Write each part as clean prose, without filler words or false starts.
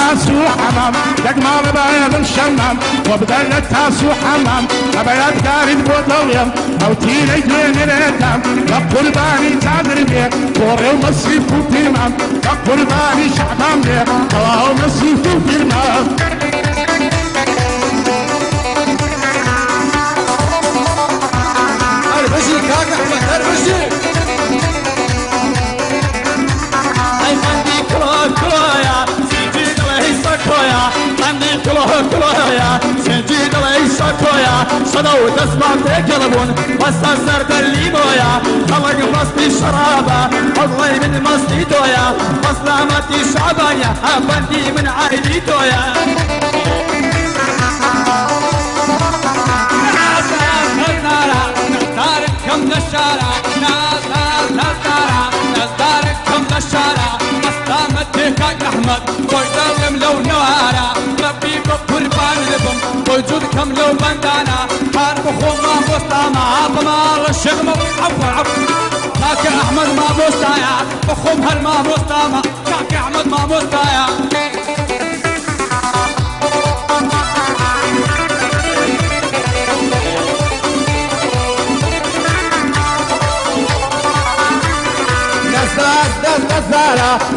تاسو حمام دقمال بايض الشمام وبدلت تاسو حمام أبيات قارد بوضويم موتيني دوين الاتام لقل باني تادر بيه كوري ومصيف وتيمام لقل باني شعبان بيه الله ومصيف وتيمام أربشي كاك أحمد أربشي أي فندي كلويا سنجيد ليس كلويا فندي كلويا سنجيد ليس كلويا صدو تسمع تقلبون وستسر دليمويا خلق مصدي شرابة والله من مصدي دويا مسلامتي شعبانيا فندي من عائلي دويا كم للشارع ناس دارك كم للشارع مستامتك احمد ويدلم لو نوارا ربي بقربان لبم وجود كم لو بندانا حارب خوما مستامع بمار الشغم عفو كاك احمد ما مستايا بخوم هالما مستامع كاك احمد ما مستايا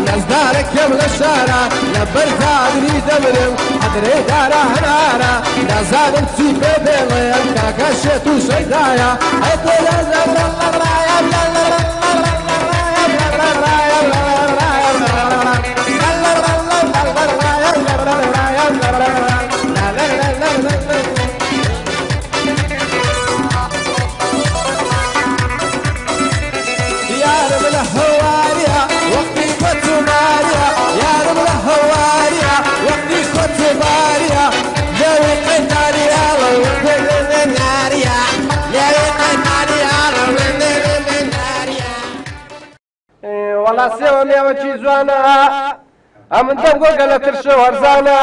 نزدارك يملى الشارع لبرت عدري دمرم حدري دارا هنارا نزادم تسيبه بيضيم كاكشت وشيدايا حيث والله سوى ميوتي زوانا أمن دمقو قلت الشوهر زانا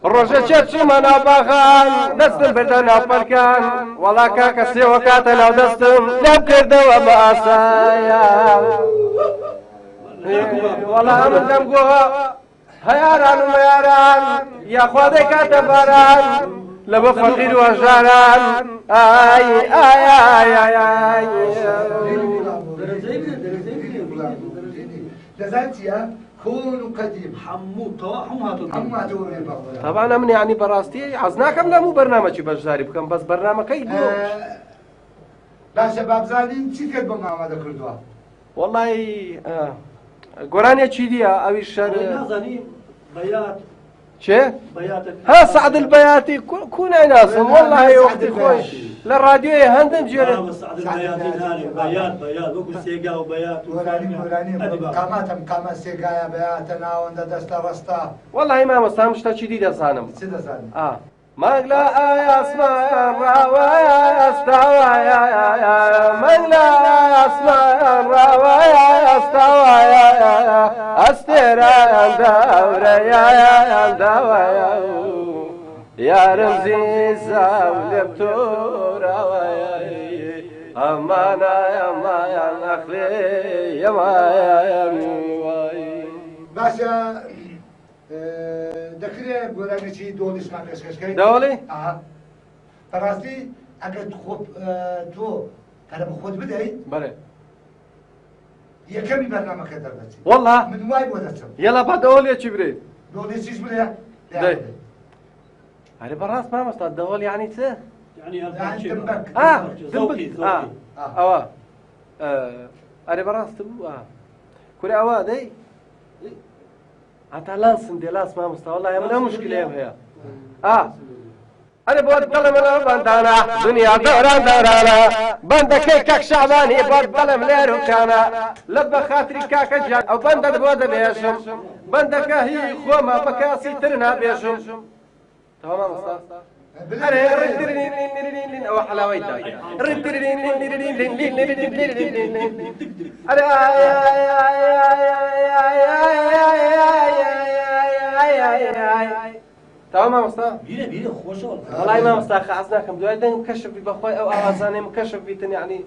الرجل شاتشو منا باخان دستم بردنا بركان والله كاكا سوى كاتنا ودستم نبكر دوا بأسايا والله أمن دمقو هياران ومياران يا خوادي كاتباران لبو فقير وجاران آي آي آي آي آي لذاتيا كون قديم حمو طبعا من يعني براستي عزناكم لا مو برنامج بجاري بكم بس برنامج كي لا شباب زانين چی کرد با محمد کردوا والله قرانيا چی دیا اوی شر نازنين بيات چه؟ بياتك ها سعد البياتي كون ناسم والله وقت خوش للراديو هندم جيرت سعد البياتي هاني بيات وكل سيقا وبيات وراني قاماتم قامات سيقايا بياتنا وند دستا وستا والله ما مستامشتا چی دیده زانم چی دزانی مغلا يا اسماء الراوية استوى يا مغلا يا اسماء الراوية استوى يا استرى دورة يا دوا يا رمزي زولبتورا ويا أمانا يا ما يا نخلي يا ما يا باشا دکره گرانه چی دولیش ما پیشکش کردی؟ دولی؟ آها. براستی اگر تو طرف خود بدهی؟ بله. یکمی برنامه کردن داشتی. والله. من وای بودم. يلا بعد دولي چی برید؟ دولی چیش بده؟ ده. هذه براس ما مستعد دول يعني ته؟ يعني دمبك. دمبك. هذه براس تبو كوري أوا ده. حتى لانس ندي لاس ما مستوى والله يا من مشكلة يا هي أنا بود قلم أنا بندانا دنيا دوران دورانا بندك كاك شعباني بود قلم ليرو كانا لب خاطري كاك جان أو بندك بود بيشم بندك هي خوما بكاسي ترنا بيشم تمام مستوى أنا ردرين أو حلاوي داي ردرين تمام مصطفى بينا خوش والله ما مصطفى عزناكم دوائدين مكشف في بخوي أو أوازاني مكشف بيتن يعني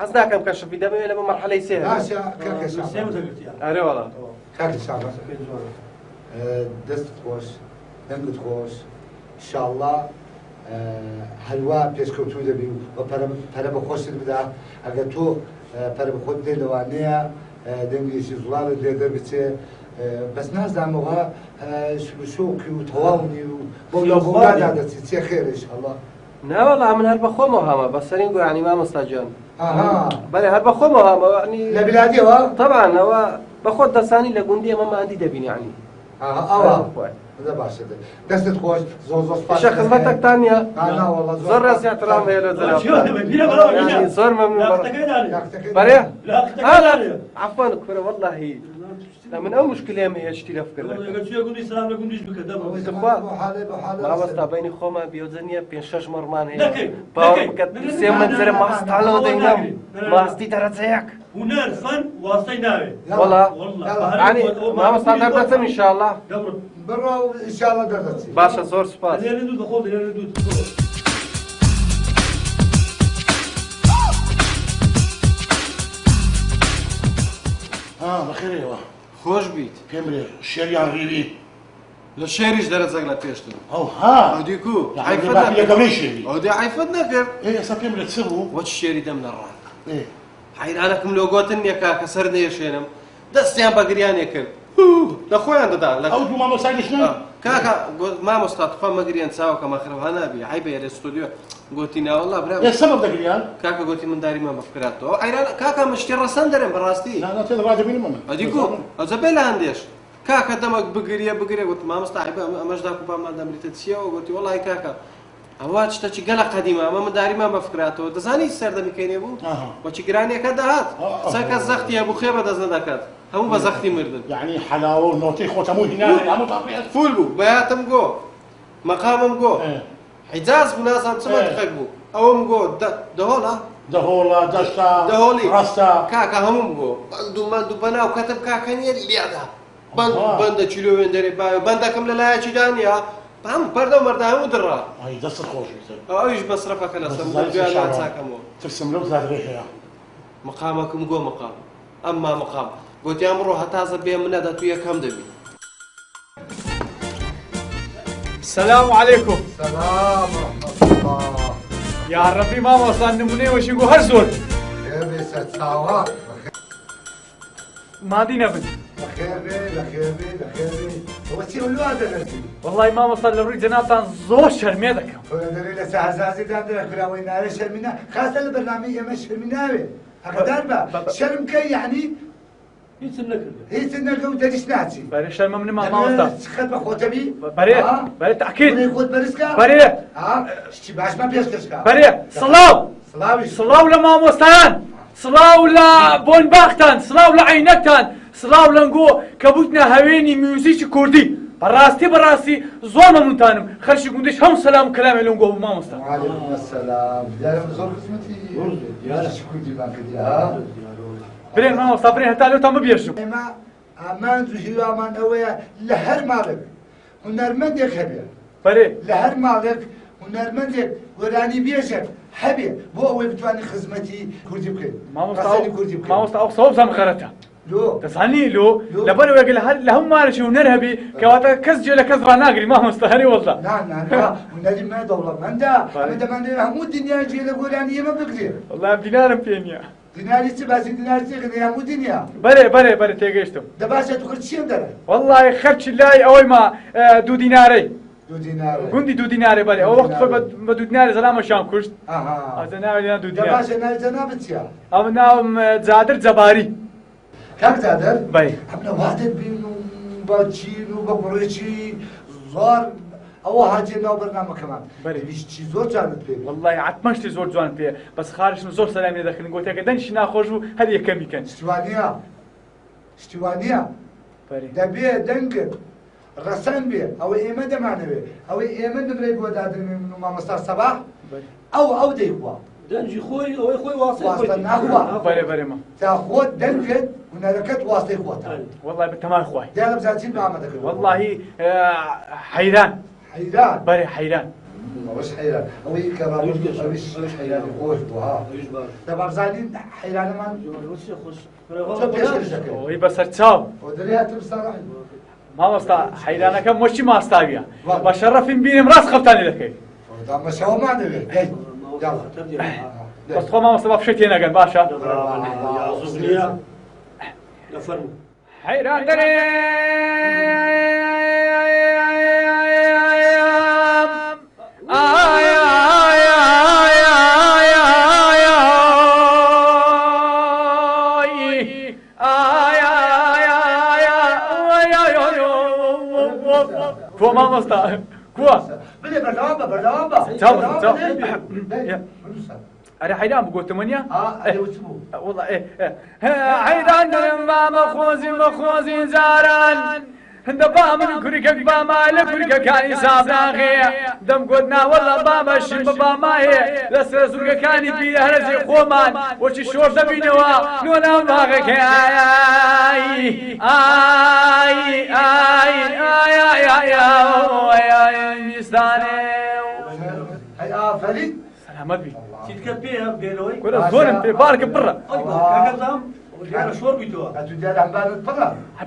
عزناكم مكشف في دمي لما مرحلة يسير باشا كاك شعبان أري والله كاك شعبان دەست خۆش دەنگت خۆش ئینشاءڵڵا هەروە پێشکەوتوو دەبی و پەرە بە خۆشت بدا ئەگەر تۆ پەرە بە خۆت دێ لەوانەیە دەنگێکی زوڵاڵت لێ دەربچێ بەس نازانمەوە شۆکی و تەواونی و بۆ لەخۆدا دەچی چێ خێر ئینشاءڵڵا ناوەڵا من هەر بە خۆمەوە هەمە بە سەرین گویانی مامۆستا جان بەڵێ هەر بە خۆمەوە هەمە لە بلادیەوە طبعا ئەوە بە خۆت دەسانی لە گوندی ئەمە ماندی دەبینی عنی ئەوە باشە دەستت خۆش زۆر زۆر پاشە خزمەتەکتانە زۆر ڕاستی احترام هەیە لە جەناب زۆر مەمنون بەڕێ عەفوان کوڕە وەڵڵاهی من ئەو مشکلێم هەیە شتی لە فکر مامۆستا بینی خۆمان بێوجە نییە 5-6 مەڕمان هەیە باوەڕ بکەت سێ منزەرە ماستاڵەوە دەینام ماستی دەرەجەیەک هونەر فەن واستەی ناوێ وەڵا عنی مامۆستا دەردەچم ئینشاءڵڵا بڕۆ ئینشاءڵڵا دەردەچی باشە زۆر سوپاس لێرە دوو بەخۆ لێرە دوو بەخێرەوە خۆش بیت پێم برێ شێریان ڕیوی لە شێریش دەرەجەک لە پێشتر ئەوها ئەودیکو یەکەمەی شێری ئەودی عیفەت نەکرد ئێستا پێم برێ چ بوو وەچ شێری دەم نەڕان حیرانەکەم لۆ گۆتن نییە کاکە سەر نێشێنم دەستیان بە گریانێ کرد لە خۆیان دەدا ئەو دوو مامۆستایشنە کاکە مامۆستا توپا مەگریان چاوکە مەخرەوە نابی حی بە ئێرە ستۆدیۆ گوتی ناوەڵا برا سەبەب دەگریان کاکە گوتی من داریمان بەفکراتەوە حیران کاکە مشتی ڕەسەن دەرێن بەڕاستی تێدا ڕادەبینم من ئەدیکو ئەوجە بێ لە هەندێش کاکە دەمەک بگرێ گوت مامۆستا حی بە ئەمەشدا کوپامان دەمریتە چیەوە گوتی وەڵی کاکە ئەوە شتێکی گەلە قەدیمە ئەمە من داریمان بەفکراتەوە دەزانی سەردەمیکەینێ بوو بۆچی گرانیەکە دەهات چەکە زەختی هەبوو خێ بەدەست نەدەکات هەموو بە زەختی مردن یعنی حەلاوە و نۆتەی خۆت هەموو هینانە هەموو تاقیات فول بوو بەیاتم گۆ مەقامم گۆ حیجاز بوو نازان چ مەنتقەک بوو ئەوم گۆ دەهۆڵە دەهۆڵە دەشتا دەهۆڵی ڕاستە کاکە هەموم گۆ بەند و بەناو کەتم کاکە نیە لێدا بەندە چیلۆ وێندەرێ باوێ بەندەکەم لە لایەکی دانیا هەموو پەردە و مەردە هەموو دڕا دەستت خۆش ئەویش بەسرەفەکە لەسەر دوایان چاکەمەوە ترسم لەو زادڕێ هەیە مەقامەکەم گۆ مەقام ئەمما مەقام گوتیان بڕۆ هەتازە بێ منەدا تو یەکەم دەبی السلام عليكم سلام ورحمة الله يا ربي ماما وصل نموني وش يقول هرزول خير بي ستساوات ما دينا بنت بخير بي بخير بي بخير بي هو شي ولو هذا نسي والله ما وصل لوري جنابتان زور شرميدك فندري لسه عزازي دادر كلا وين على شرمنا خاصة البرنامج يا شرمنا هكذا شرم كي يعني هي سنة قوة تجسناتي بري شرم من ما وصل خد بخوته بي بري تأكيد يخد برسكا بري اشتي باش ما بيسكسكا بري صلاو صلاوي صلاو لما وصلان صلاو لا بون باختان صلاو لعينكتان صلاو لنقو كبوتنا هويني ميوزيك كردي براستي زور ممتانم خرشي قندش هم سلام كلام لنقو ما وصل وعليكم السلام يا رب زور قسمتي يا شكو دي بانك دي برين ما وصل برين هتا لو تم بيرشو ما امان زهيو امان اويا لهر مالك هنرمندك هبير بري لهر مالك هنرمندك وراني بيشك هبير بو اوي بتواني خدمتي كردي بكري ما وصل او صوب زم خرتها لو تسعني لو لبرو يقول لهم ما شو نرهبي كواتا كزجل كزبا ناقري ما مستهري والله لا ونادي ما دولة من دا من همو الدنيا جيل وراني ما بكري والله دينارم فينيا ديناري تباسي ديناري تغني همو الدنيا بري تيجيشتم دباسة تخرج شيء دار والله خرج الله اوي ما 2 ديناري 2 دينار قندي 2 ديناري بالي او وقت ب 2 ديناري زلمه شام كشت هذا ناوي 2 دينار دباسة ناوي جنابتيا او ناوم زادر زباري كم زادر؟ باي احنا واحد بينو باجينو بقريشي زار او هاجينا وبرنامج كمان بيش شي زور جانت بيه والله عتمشتي زور جانت بيه بس خارج من زور سلامي داخل قلت لك دنش ناخذ هذه كم كان اشتوانيه دبي دنك رسن بيه او ايمن دمانه بيه او ايمن دبري بوداد من مامستار صباح او ديكوا دنجي خوي او خوي واصل بري ما تاخذ دنكت ونركت واسطه اخواتها والله بالتمام اخوي داير بزاتين بعمدك والله حيران بري حيران وش حيران او كرام وش حيران خوش وها طبعا زالين حيران من خوش شو بيش وهي بس تصاوب ودريها تبصر مامۆستا حەیرانەکەم وەچی ماستاویە بە شەڕەفین بینم ڕاست خەفتانی دەکەی دامەشەوە مادەوێت بەس خۆ مامۆستا با پشت تێنەگەن باشە حەیران كوا مامۆستا كوا بلێ بەردەوام بە بەردەوام بە ئەرە حەیران بگۆتمەنیە والله حەیران دەرم با مەخۆزی جاران هەندە با من کوریکەک باما لە کوریکەکانی سابراغەیە دەم گۆت ناوەڵە بامەشین بە بامایە لەسەر زورگەکانی پیرەهرەزی خۆمان وەچی شۆر دەبینەوە نۆ ناو باغەکە میستانێ ئافرین سەلامەت بی چیتکە پێە بێنەوەی گۆرە زۆرم پێ بارکە پڕە کاکەزام دیارە شۆر بیتەوە ئەتو دیارە هەمبارت پڕە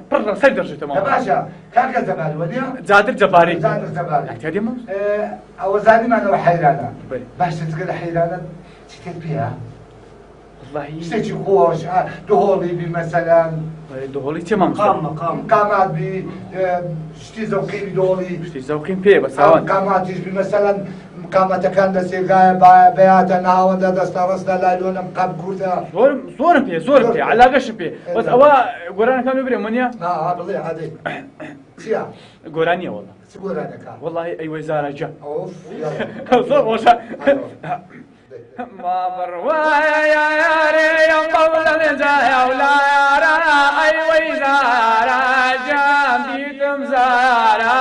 پڕە سەر دەژێتەوە باشە کاکە زەبارەوە نییە جادر جەباری زانر زەبارە تێدێمە ئەوە زانیمانەوە حەیرانە باشترگە لە حەیرانە چیتر پێە والله شتێکی خۆش دهۆڵی بی مەسەلەن دهۆڵی چێ مامۆستا قامات بی شتی زەوقی بی دۆڵی شتی زەوقیم پێ بە ساوان قاماتیش بی مەسەلەن قامەتەکان لە سێگایە بەیاتە ناوەندە دەستە ڕستە لای لۆنم قەب کوورتە زۆرم پێ علاقەشم پێ بەس ئەوە گۆرانەکان ببرێ منە بڵێ عادەی چییە گۆرانیە وەڵا چ گۆرانەکە والله ئەیوەی زارەجە ئۆف زۆر بۆشە ما بڕوایە یارێم بەڵە جایە ولا یارە ئەیوەی زارەجەم دیتم زارە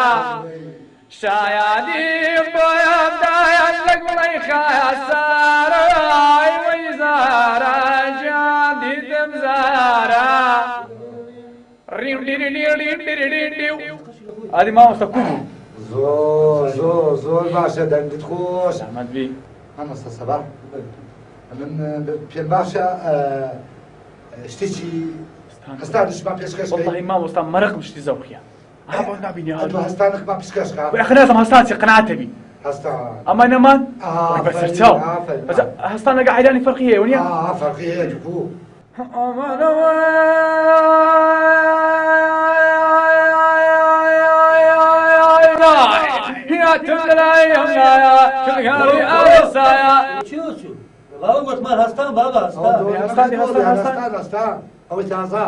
شایادیم بۆیەمدایە لە گوڵەی خایە سارە ئەیوەی زارەجەم دیتم زارە ئادی مامۆستا کوو بوو زۆر باشە دەنگت خۆش ئەحمەد بی مامۆستا سەبا من پێم باشە شتێکی هەستانشمان پێشکەش والله مامۆستا مەرەقم شتی زەوقیە بۆ نبینی ئەتو هەستانێکمان پێشکەشکە ئەخنازم هەستانچی قەناعەتە بی هەستان ئەمە نەمان بەسەرچاو هەستان لەگە حەیرانی فەرقی هەیە ونیە فەرقی هەیە بوو باوە گوتمان هەستان بابە هەستان هەستان ئەوەی تازە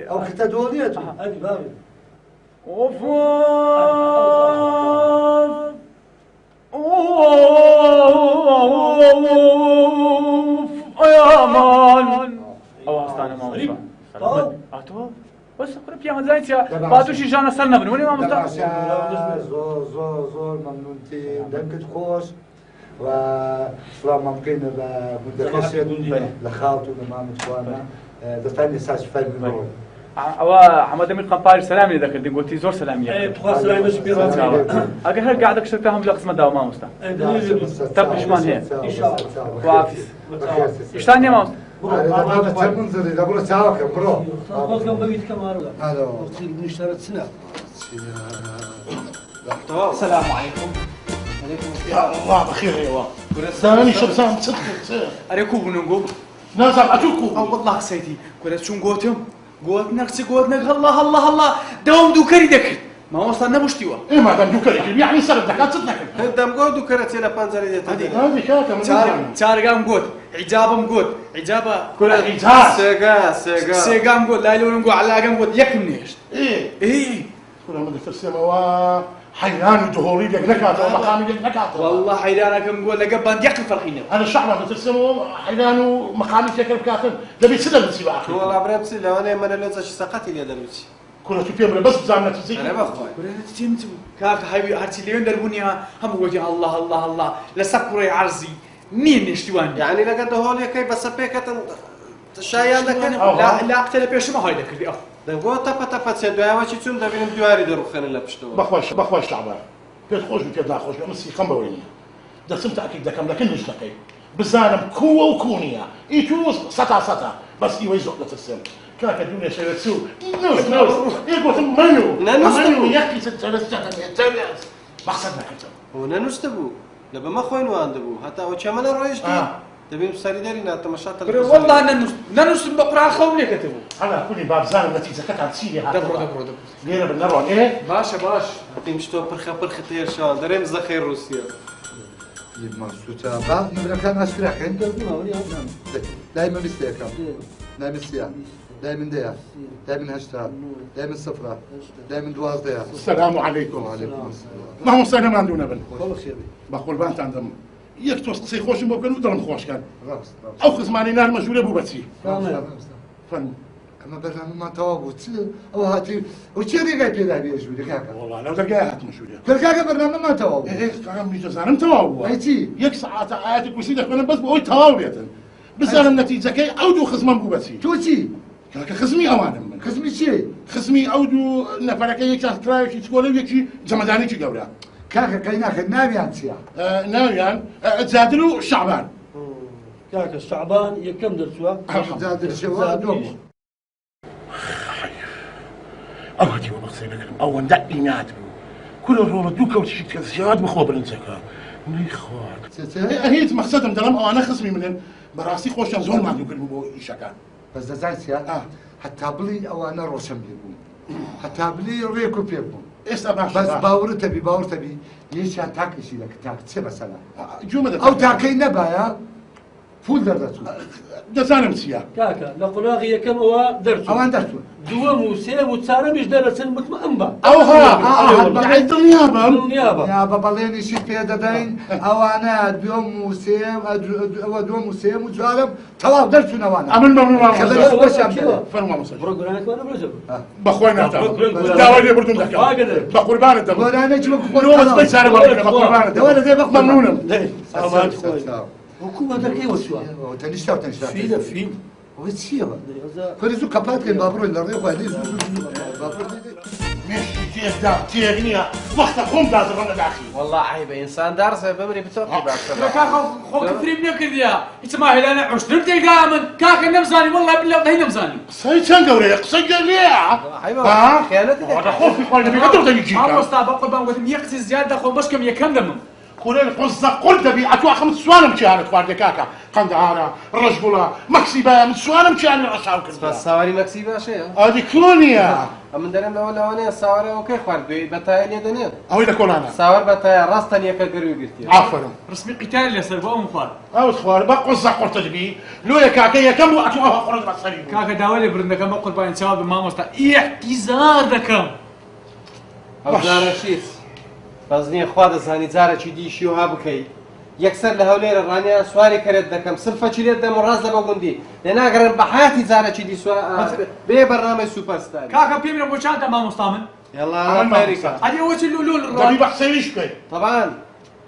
ئەو کتە دۆڵیە تو ئەدی باوێ ئەمان ئەو هەستانە مامۆستا ئاتۆ بەس قورە پیاوەنجای چیە با تووشی ژانە سەر نەبن وەنێ مامۆستا زۆر مەمنونتی دەنگت خۆش و سڵامان بکەینە بە گوندەکەشێت لە خاڵت و لە مامۆستوانە دەستانی ساچ فەرمی ئەوە حەمەدەمیر قەمپاری سەلامی دەکردین گوتی زۆر سەلامیە ئەگەر هەر گادە کشتە هەم لە قسمەتداوە مامۆستا تەپشمان هەیە خوافیز شتان نییە مامۆستا چەند منزلی دەبڕە چاوەکە بڕۆ السلام عليكم يا الله بخير ايوا زاني شبسان صدق أريكو بنونغو نازل اتوكو أو والله سيدي كورة شون قوتهم قوت نقصي قوت نق الله الله الله دوم دوكري دكت ما وصلنا بوشتيوا ايه ما دام دوكري يعني سرد دكات صدق انت مقود وكرتي لا بانزري دي هذه كاتا تارقام قوت عجابم قوت عجابه كل عجاب سيقام قوت لا يلون قوت علاقام قوت يكم نيش ايه كل ما ترسم و حيران ودهوري لك نكات ومقامي لك نكات والله حيرانكم قول لك بان يقل فرقينا انا الشعب ما ترسم حيران ومقامي شكل كاتب ده بيسلم السباق والله برمسي لو انا من لو سقطي لي دلوتي كل تبيم بس بزعمنا تزيد انا بخوي كل تيمتو كاك هاي هرتي ليون دربونيها هم وجه الله الله الله لسكري عرزي مين نشتوان يعني لقد هولي كيف بس بيكت شايان لك لا اقتل بيش ما هاي لك دي دەنگۆ تەپە تەپە دوایەوەی چون دەبینم دواری دەڕوخێنن لە پشتەوە بەخۆش شعبان پێت خۆش پێت ناخۆش بێ مسی خەم بەوەی نییە دەچم تاکید دەکەم لەکن نیشتەکەی بزانم کووە و کوونیە ئیتوس سەتا بەس ئیوەی زۆر دەترسێن كاكا دنيا شرسو نوس يقول منو يحكي سترستها يتبعس مقصدنا كتب وننستبو لبا ما خوين واندبو حتى وشمنا رويشتي تبي مساعدني نات مشات والله ننس بقرا خوني كتبوا انا كل باب زان التي زكت عن سيدي دبروا غير بالنروان ايه باش تمشتو برخه تير شان دريم زخير روسيا مبسوطة بعد من كان أشكرك أنت دائما مستيقظ دائما سيا دائما ديا دائما هشتا دائما صفرة دائما دوازديا السلام عليكم وعليكم السلام ما هو صينا ما عندنا بن والله خير بقول بانت عندهم يك توسقسي خوش ممكن ودرم خوش كان رابس او خزماني نار مشغوله بو بتسي فن أما برنامج ما توابوت أو هاتي وشي رجع كذا بيجوا لكاكا والله لو درجات مشغوله لكاكا برنامج ما توابوت ايه كلام بيجزانم تواو أيتي يك ساعات آياتك وسيدك انا بس بقول تواوية بس انا النتيجه كي اودو خزمان بو بتسي توشي كاكا خزمي اوانم من خصمي شيء خصمي اودو نفرك يك شخص كرايش تقول يك جمداني شي قبره كاكا كايناك النبي عن سيا ناويان تزادلوا شعبان كاكا الشعبان يكم درسوا زاد الشباب دوم أوهدي وبصير لك أول دقي نات كل الرول دوكا وتشيك زياد بخوب الانسكا ملي خوات هي مقصدهم دلم أو أنا خصمي من براسي خوش زون ما عندي كلمة شكا بس زاد سيا حتى بلي أو أنا روشن بيبون حتى بلي ريكو بيبون إيش أبغى بس باور تبي ليش تاكل شيء لك تاكل مثلا جملة أو تاكل نبايا فول درتو دزانم سيا كاكا لقلاغي يكم هو درسوا أو درتو دوام وسيم وتسارة مش درسن مطمئن با أو ها عيد النيابة يا بابا ليني شي في دين أو أنا دوم وسيم أو دوم وسيم وجارب تمام درتو نوانا أمن ممنوع خلينا نخش عندنا فرما مسج برقرانك وانا برزب بخوينا داولي بردون دكا بقربان الدم وأنا أجيب نو بس بيسار بقربان الدم ولا زي بقى ممنونة سلامات خوي حكومة دركي وسوا تنشتا في وتشيها فريزو كابات كان بابور اللي ريحه هذي بابور ماشي كيف دا تيغنيها وقت قوم دازرنا داخل والله عيبه انسان دارس بمري بتوقي بعد كاكا خوك فريم نكرديا اسمع انا 20 دقيقه من كاكا نمزاني والله بالله هي نمزاني صاي كان قوري قصي ليه ايوه خيانتي هذا خوفي قال نبي قدر تجي ما مستعب اقول بان قلت يقصي زياده خو باش كم يكم دم كورين قصة قلت بي أتوا خمس سوالم كانت فارد كاكا قندهارة رجبولا مكسبة من سوالم كان الأشعار كذا بس سواري مكسبة شيء هذه كلونيا من درم ولا وانا سواري اوكي خارد بتاعي لي دنيا أو إذا كون أنا سوار بتاعي راستني كقريو قلتي عفوا رسمي قتال اللي صار بقى مخار أو خوار بقى قصة قلت بي لو يا كاكا يا كم أتوا خرج بصري كاكا داولي برندك ما قول بان شباب ما مستا احتزار دكم أو زارشيس بازني خواد زاني زارة شدي شو هابكي يكسر لهولير الرانيا سواري كرد دكم صرفة شليت دم راز لما قندي لأن أقرن بحياتي زارة شدي بيه برنامج سوبر ستار كاكا بيمنا بوشانتا ما مستعمل يلا خيرك هذه وش اللولول تبي بحسيريش كي طبعا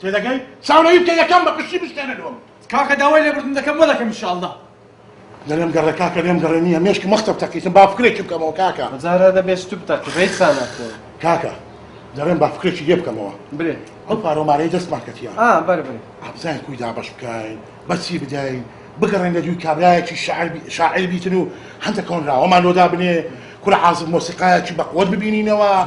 كذا جاي ساونا يمكن يا كم بقشي مش كان اليوم كاكا داولي برندك ولا كم ان شاء الله اليوم قرر كاكا اليوم قرنية مش كمختب تكي تبى فكرك يبقى مو كاكا زارة هذا بيش تبتك بيت سنة كاكا زارين بفكرك يبقى مو بري البارو ماري دست ماركت يعني بري عبزان كويدا باش بكاين بس بداي بقرن لدوي كابرايك شاعر بيتنو حتى كون را وما لو دابني كل عازف موسيقات بقود ببيني نوا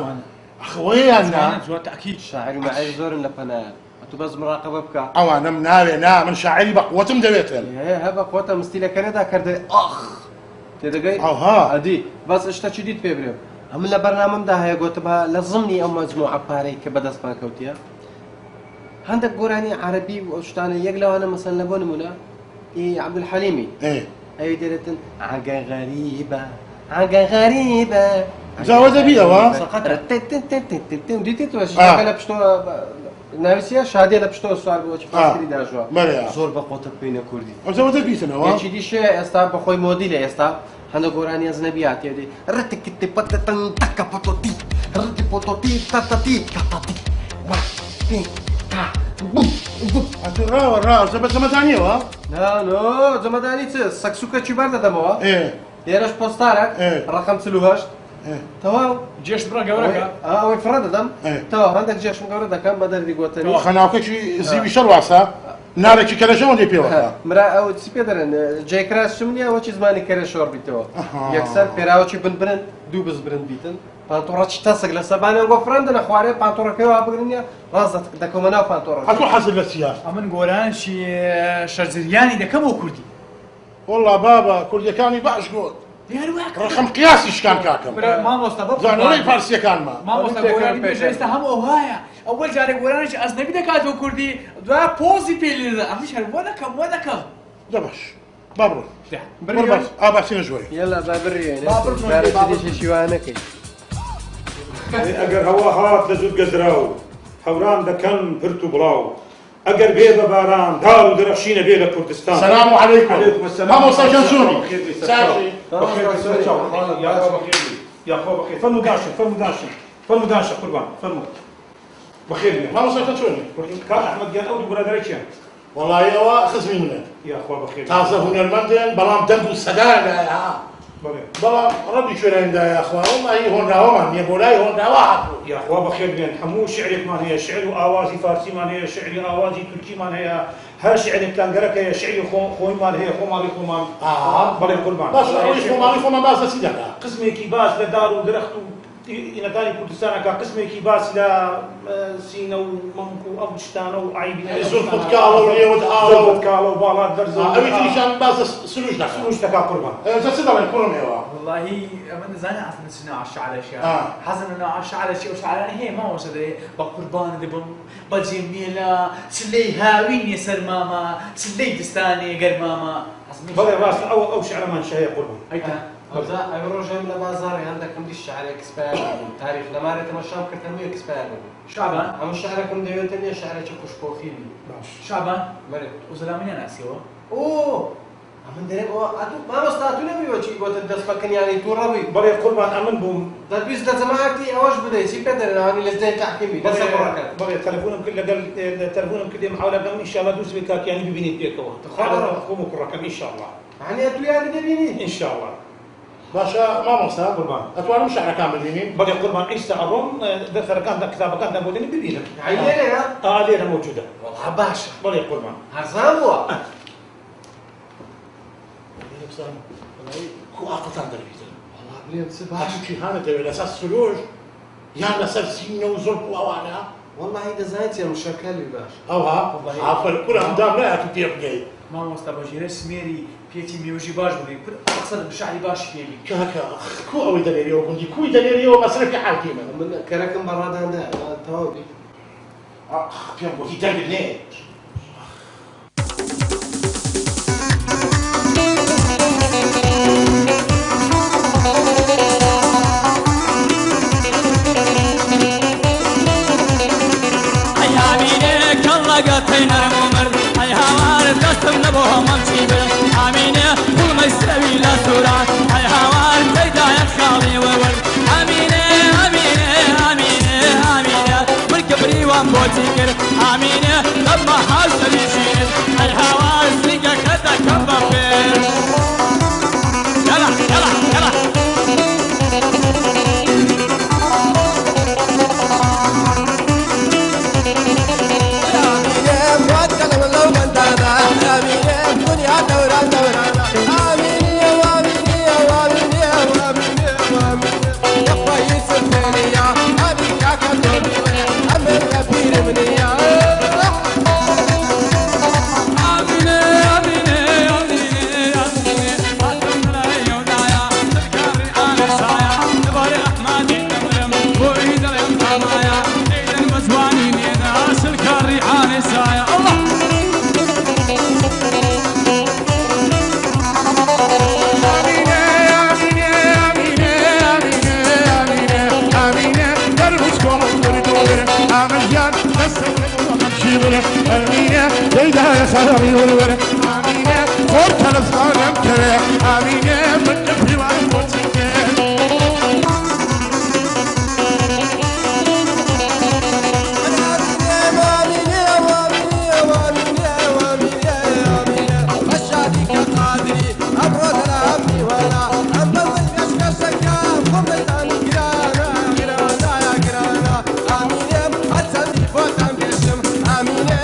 اخويا زوان تاكيد شاعر معي زور لفنا بس مراقبه بك او انا مناوي من شاعري بقوتم دويتن ايه هبا قوتها مستيله كندا كرد اخ تدقي اها ادي بس اشتا جديد بيبريو هم لا برنامج ده هي قوتها لازمني او مجموعه باري كبدس ما كوتيا عندك قراني عربي واشتاني يقلوا انا مثلا لبون منا ايه عبد الحليمي ايه اي ديرتن عقا غريبه عقا غريبه زاوز بيها وا ديتي واش كان بشتو نارسيا شادي لا بشتو سوار بوش فكري داجوا مريا زور بقوتك بين كردي زاوز بيتنا وا يجي دي شيء استا بخوي موديل استا هذا قراني ازنبيات يدي رتك تبتتن تك بوتوتي رتك بوتوتي تاتاتي كاتاتي واتي را زمدانية وا لا زمداني سكسوكا تشبار دموا ايه ديرش بوستارك رقم 38 تمام جيش برا قورك وين فرد دم تمام عندك جيش مقورد كم بدل دي قوتني خناوك شي زي بشر واسا نارێکی کەرەشەوە لێ پێوە مرا ئەو چی پێ دەرن جێکراس شم نییە وەچی زمانی کەرەشۆڕ بیتەوە یەکسەر پێراوەکی بنبرن دوو بز برن بیتن پانتۆڕە چ تەسک لە سەبانیان گۆ فرەندە خوارێ پانتۆڕەکەیەوە بگرنیە ڕاست دەکەمە ناو پانتۆڕە هەتوو حەزت لە چیە؟ ئەمن گۆرانشی شەرجریانی دەکەم بۆ کوردی وەڵڵا بابا کوردیەکانی باش گوت ڕقم قیاسی شکان کاکەم مامۆستا زانۆرەی فارسیەکانمان مامۆستا گۆرانی پێشێستا هەموو ئەوهایە ئەوەل جارێک گۆرانش ئەزنەبی دەکاتەوە کوردی دوای پۆزی پێ لێدە ئەمیش هەر وە دەکەم وە دەکەم دەباش با بڕۆ بڕ ئاباسینە ژۆی یەلا با بڕێنێ شیوانەکەی ئەگەر هەوا هات لە زود گەزراو هەوران دەکەن پرت و بڵاو ئەگەر بێ بە باران داڵ و دەرەخشینە بێ لە کوردستان سەلام عەلەیکم مامۆستا جەنسوونی یاخوا بەخێر فەرموو داشن فەرموو داشە قوربان فەرموو بەخێر بێ مامۆستا جەنسوونی کاک ئەحمەد گیان ئەو دوو برادەرە کیان وەڵڵی ئەوە خزمی منە یاخوا بەخێر تازە هونەرمەندن بەڵام دەنگ و سەدایە بەڵام ڕەبی کوێرەیندایە ئەخوا وەڵڵی هۆنراوەمان نییە بۆ لای هۆنراوە هاتوو یاخوا بەخێر بێن هەموو شعرێکمان هەیە شعر و ئاوازی فارسیمان هەیە شعری ئاوازی تورکیمان هەیە هەر شعرێک تانگەرەک هەیە شعری خۆیمان هەیە خۆماڵی خۆمان بەڵێ قوربان باش ئەوەی خۆماڵی خۆمان باس لە چی دەکات قسمێکی باس لە دار و درەخت و ئینەدانی کوردستانەکە قسمێکی باس لە سینە و مەمک و ئەو شتانە و عیبی زولفت کاڵە و لێوت ئاڵە و کاڵە و باڵات دەرزە ئەوی تریشان باس سروش دەکات سروش دەکات قوربان چ دەڵێن کوڕمێوە والله ئەمە نزانە ئەسن چنە عاشعالەشیە حەزم لە عاشعالەشی ئەو شعرانە هەیە ماوەشە دەێ بە قوربان دەبم بە جێمێلە چلەی هاوینێ سەرمامە چلەی دستانێ گەرمامە بەڵێ ڕاست ئەو شعرەمان شەیە قوربان ئەو ڕۆژێم لە بازاڕی هەندێکم دی شعرێک کسپایان بوو تاریخ لەمانێتەمە شام کردن وێ کسپایان بوو شعبان ئەمە شعرێکم دەوێتە نیە شعرێکی خوشپۆخی شعبان بەێ وزەلامینە ناسیەوە ئەمن دەرێ مامۆستا تو نەبیوە چی گۆتە دەست بەکەنیانی تووڕەبی بەڵێ قوربان ئەمن بووم دەبیست لە جەماعەتی ئەوەش بدەیت چی پێ دەرێنەوانی لە زدەی تاحکیمی دەسە بڕەکەت بەڵێ تەلەفۆنم کرد لەگەڵ تەلەفۆنم کردێم حاولەکەم ئینشاءالله دووس بێ کاکیانی ببینیت پێکەوە خۆم و کوڕەکەم ئینشاءالله هەنێ تویانی دەبینی ئینشاءالله باشە مامۆستا قوربان ئەتوانم شعرەکان ببینین بەڵێ قوربان ئیستا ئەڕۆم دەفتەرەکان کتابەکانتان بۆ دێنی ببینم لێرەیە لێرە موجودە وەڵا باشە بەڵێ قوربان هەرزان بووە کو ئاقلتان دەربیتن وەڵا بڵێم چ باش هەچی هانە دەوێت لەسەر سروش یان لەسەر سینە و زۆر و ئەوانە وەڵڵاهی دەزانێت چێ شەکەلی باش ئەوها ئافەر کورم دام نایەت و پێ بگەیت مامۆستا بە ژێرە سمێری پێتی میوژی باش بووی قسەد بشعری باش پێبی کاکە کو ئەوەی دەلێریەوە گوندی کوی دەلێریەوە مەسرەفی حاکی من من کەرەکەم بەڕاداندا تەواوی پێم گوتی دەرگت نێ آمینه لما حاصل يشيل الهواء سيجا كذا كم بفير يلا يلا يلا آمينه واتكلم لو من دانا آمينه الدنيا دوران دوران آمينه وآمينه وآمينه وآمينه وآمينه يا كويس الدنيا آمين يا كدنيا آمين يا بير منيا آمینه دیده سرامی ولوله آمینه خور تلفانم کره آمینه من نفیوان موچیکه Amine,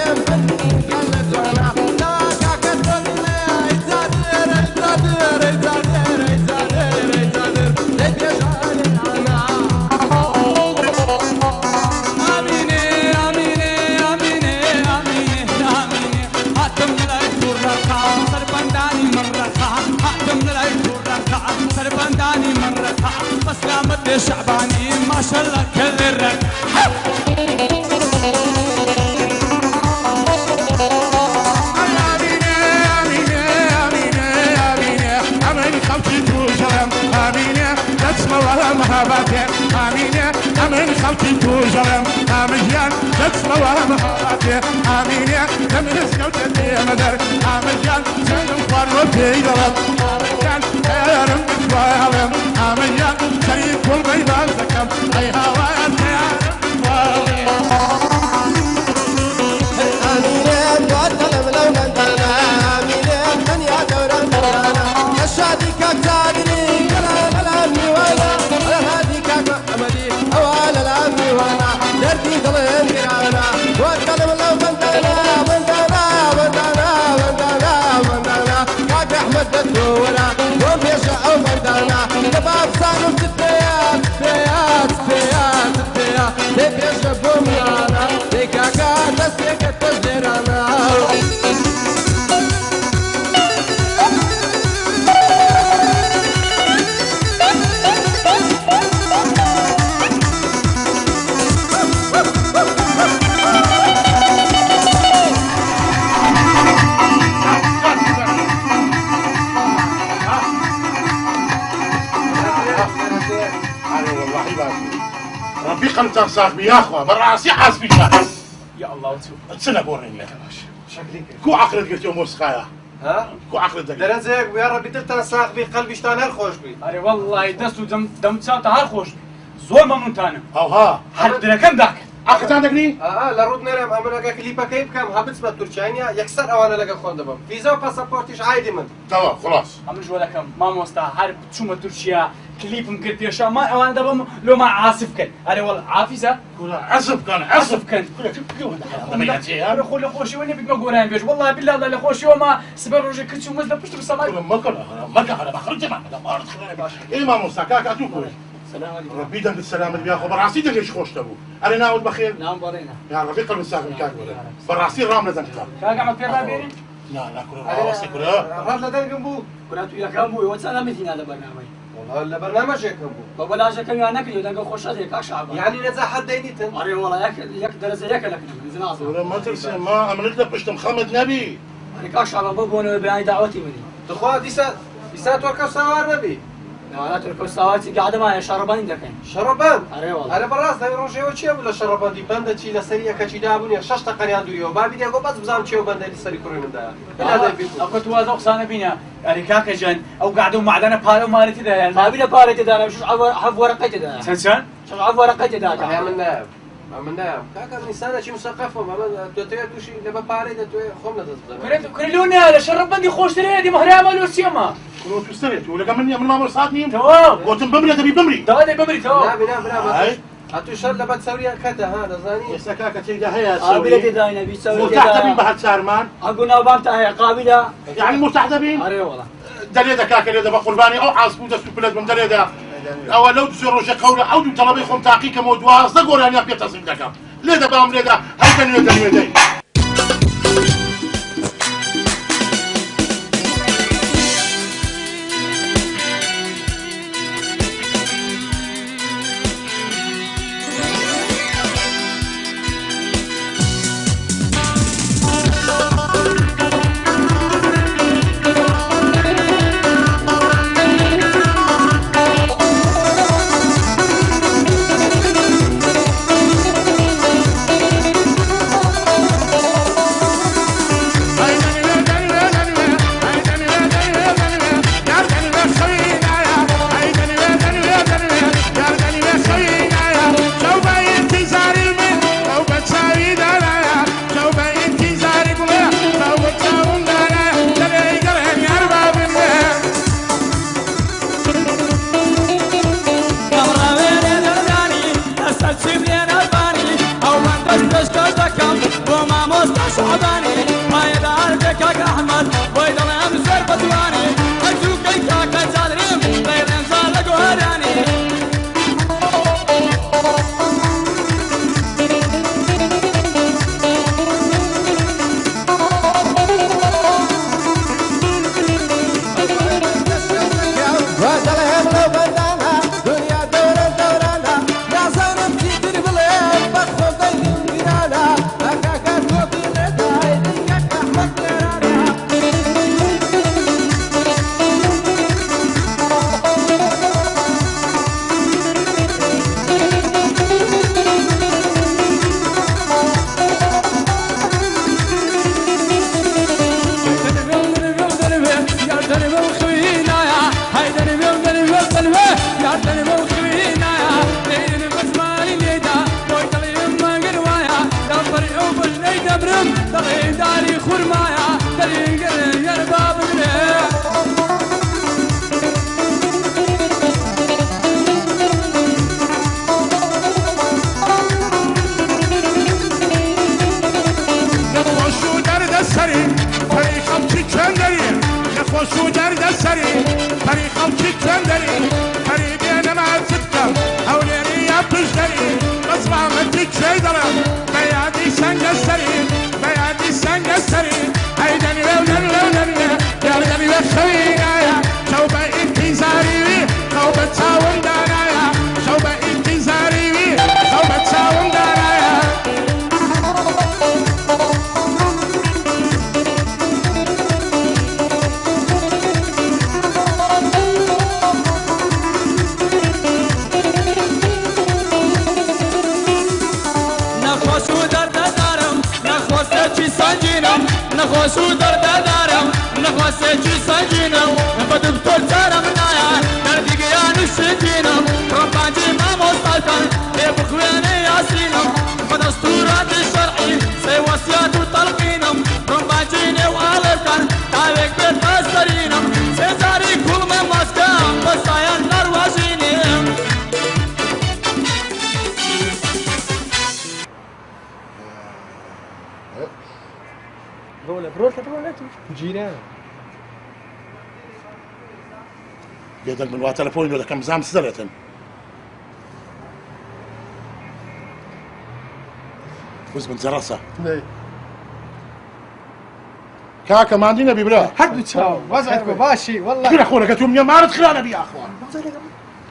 بنت شعباني ما شاء الله كل الرق آمينة أمن خلقي توجرم آمجيان تسمى ومهاراتي آمينة لمن سكوتي مدر آمجيان سنم فارو في درب آمجيان أيارم بشوارم آمجيان سيد كل بيبان زكام أي هوايات أيارم آمينة دواتلم لو نندانا آمينة دنيا دوران دورانا الشادي كاكتادري كلام الأمي ولا أمدي أوال الأمي وانا دردي ظلم قرانا واتكلم لو بندانا بندانا بندانا بندانا بندانا كاك أحمد الدولة وم يشعو بندانا لباب صانم تبيات تبيات تبيات تبيات ليك يشربوا ميانا ليك أكاد تسلك التجديرانا ربي قمت صاحبي يا اخوة براسي حاسبي شاهد يا الله وتشوف تسنى بورين لك شكلك كو عقلت قلت يوم وسخايا ها كو عقلت قلت درزك ويا ربي تلتنا صاحبي قلبي اشتان هر خوش بي أري والله دستو دم تساوتا هر خوش زور ممنونتانا او ها حد لكم ذاك عقلت عندك لي لرود نرم أمريكا كليبا كيف كم هبت بس تركيا يكسر أوانا لقى خون دبم فيزا وباسبورتيش عادي من تمام خلاص عمرش ولا كم ما مستا هرب شو تركيا كليب مكرت يا شام ما أوانا دبم لو ما عاصف كان أري والله عافيزة كلها عصب كان عصف كان كلها كيف أنا خول خوشي وين بيك مقولين بيش والله بالله الله خوشي وما سبر رجع كتشو مزلا بشتو بالسماء ما كان انا بخرج ما ايه ما مستكاك اتوكل السلام عليكم ربي دنك السلام اللي بياخذ براسي دنك ايش خوش تبو انا ناود بخير نعم برينا يا ربي قلب الساكن كاك براسي رام لازم تلعب كاك عمل كيف بيري لا كل راسي كلها راد لدن جنبو كنت ويا كم بوي وسلامتي هذا برنامج والله البرنامج هيك جنبو ببلاش كم يعني نكلي ودنك خوش هذيك كشعب يعني نزاح حد يديتن أري والله يك درجة يك لك زناص ما ترسم ما عملت لك بشتم خمد نبي أري كشعب بابونه بيعي دعوتي مني تخوا ديسات وركب سوار نبي لا تركوا سواتي قاعدة معي شربان دكين شربان أري والله أنا براس ده روجي وشيء ولا شربان دي بند شيء لسرية كشي دابوني شش تقريان دويو بابي دي أقول بس بزام شيء بند لسري كورين ده هذا بيكون أو كنت واثق صانع بينا أري كاك جن أو قاعدوا معدنا بارو مالتي ده يعني ما بينا بارتي ده أنا مش عف ورقتي ده سنسان شو عف ورقتي ده عملنا كاكا إنسان شيء مثقفهم عمل توتيه توشي لما باري ده توي خمنا ده كريلوني هذا شربان دي خوش تري دي مهرامة لو سيما كنت تستريت ولا كمان من ما صاتني تمام قلت بمري تبي بمري ده بمري تمام لا هاتو شر لبت سوريا كتا هذا زاني يسكاك تيجا هي قابلة داينا بيسوي مرتاح بحد سارمان أقول نوبان تاعي قابلة يعني مرتاح بين أري والله دليدا كاكا ليدا بقرباني او عاصبودا سوبلاد من دليدا او لو تسيروا شي قوله او طلبي خم تحقيق موضوع صقور يعني بيتصل لك ليدا بام ليدا هل كان يدين خورمايا دليل يا الباب نخوشو درد سری طریقم چی چندری نخوشو درد سری طریقم چی چندری قریبی نمازتکم هولیری یا تجدری بصمامتی چی دارم بیادی سنگ سری بیادی سنگ سری هیدنی ولدنی ولدنی یاردنی بخوینایا شوبه انتظاری وی خوبه تاون دانایا شوبه انتظاری وی خوبه تاون دانایا نخواسو درد دارم نخواسته چی سنجینم بدکتر چارم نایا دردی گیانو شکینم ربانجی ماموستالکن بخوینه یاسینم بدستورات شرعی سی وصیات و تلقینم ربانجی نیو آلکن تاویک بیت بسترینم سیزاری کلم مسکم بساین نروازینم برۆ جیران بێدەنگ من وا تەلەفۆنی لۆ دەکەم بزانم چ دەڵێتن وز من جەڕەسە کاکە ماندی نەبی برا هەردوو چاو وەزعت بۆ باشی وەڵڵا خیرە خۆنەکە توم نیە مارت خرا نەبی ئاخوا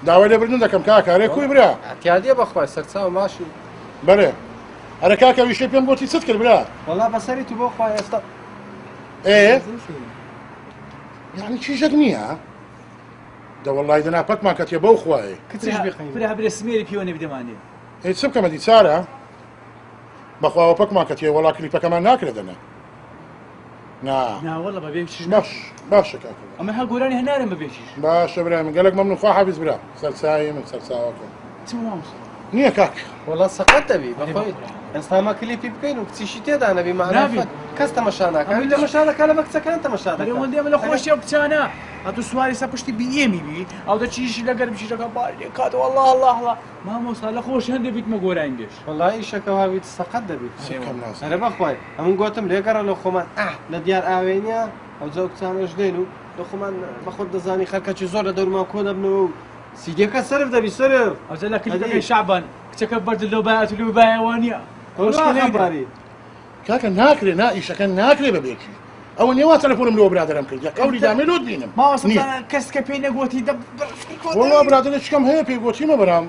داوای لێبردن دەکەم کاکە ئەرێ کوی برا ئەتیادیە بەخوای سەرچاو ماشی بەرێ ئەرە کاکە ویشتەی پێم گوتی چت کرد برا وەڵا بەسەری تو بۆ خوای ئێستا یعنی چیژەک نییە دەوەڵای دەنا پەکمان کەتێ بەو خوایە کچیش بخەین برا برا سمێری پیوەنێ بدەمانێ هی چ بکەمە دی چارە بەخواوە پەکمان کەتێ وەڵا کلیپەکەمان ناکرێت دەنە نا ناوەڵە بە بێشیش باش باشە کاکە ئەمە هە گۆرانی هەنارم بە بێشیش باشە برا من گەلێک مەمنون خوا حافیز برا سەرچاوی من سەرچاوەکەم چ مامۆستا نییە کاک وەڵا سەقەت دەبی بەخۆی ئێستاما کلیپی بکەین و کچیشی تێدا نەبی معنافەت کەس تەمەشا ناکات تەمەشا دەکات لە بە کچەکان تەمەشا دەکات ئەوەندێمە لە خۆشی ئەو کچانە هاتو سواری سە پشتی بیێمی بی ئەو دەچیشی لەگەر بشیشەکە باری کات والله الله مامۆستا لە خۆش هەندێک بیتمە گۆرانی گەشت وەڵا ئیشەکە هاویت سەقەت دەبی سکەم ناز ئەرە بەخوای هەموو گوتم لێگەڕە لە خۆمان لە دیار ئاوێنیا ئەو جەو کچانەش دێن و لە خۆمان بەخۆت دەزانی خەرکەکی زۆر لە دەورمان کۆ دەبنەوە و سیگەکە سرف دەبی سرف ئەوجە لە کلیپەکەی شعبان کچەکە بەرد لەو بایەت و لەو بایەوانیە خۆشکەی کاکە ناکرێ نا ئیشەکە ناکرێ بەبێکی ئەوە نێوا تەلەفۆنم لەوە برادرم کرد قەولی دامێ لۆت بینم ماوەستا کەس کە پێی نەگوتی وەڵا برادرە چکەم هەیە پێی گۆچیمە بەرام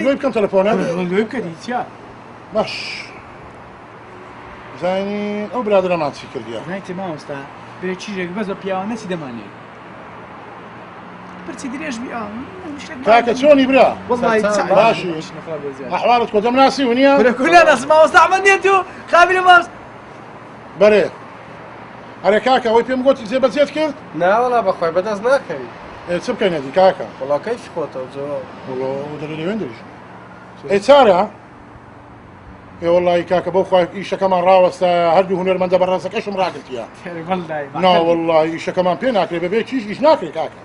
لۆی بکەم تەلەفۆنە لۆی بکەی چیا باش زانی ئەو برادرەمان چی کردیە نایتێ ماوەستا بێ چیرێک بەز بە پیاوانەسی دەمانێت پرچی درێژ بی کاکە چۆنی برا باشی ئەحوالت کۆدەم ناسی و نییە کورە ناس ماوەستا ئەمەندێت و خابرە ماوەست بەرێ هەرێ کاکە ئەوەی پێم گوتی جێبەجێت کرد ناوەڵا بەخۆی بەدەست ناکەوی چ بکەینەتی کاکە وەڵا کەیفی خۆتەوە جواب دەرێ لەوێن دەریش ئەی چارە ئێ وەڵی کاکە بەو خوای ئیشەکەمان ڕاوەستە هەردوو هونەرمەندە بەڕاستەکەشم ڕاگرتیە نا وەڵی ئیشەکەمان پێ ناکرێت بەبێ چیش ئیش ناکرێت کاکە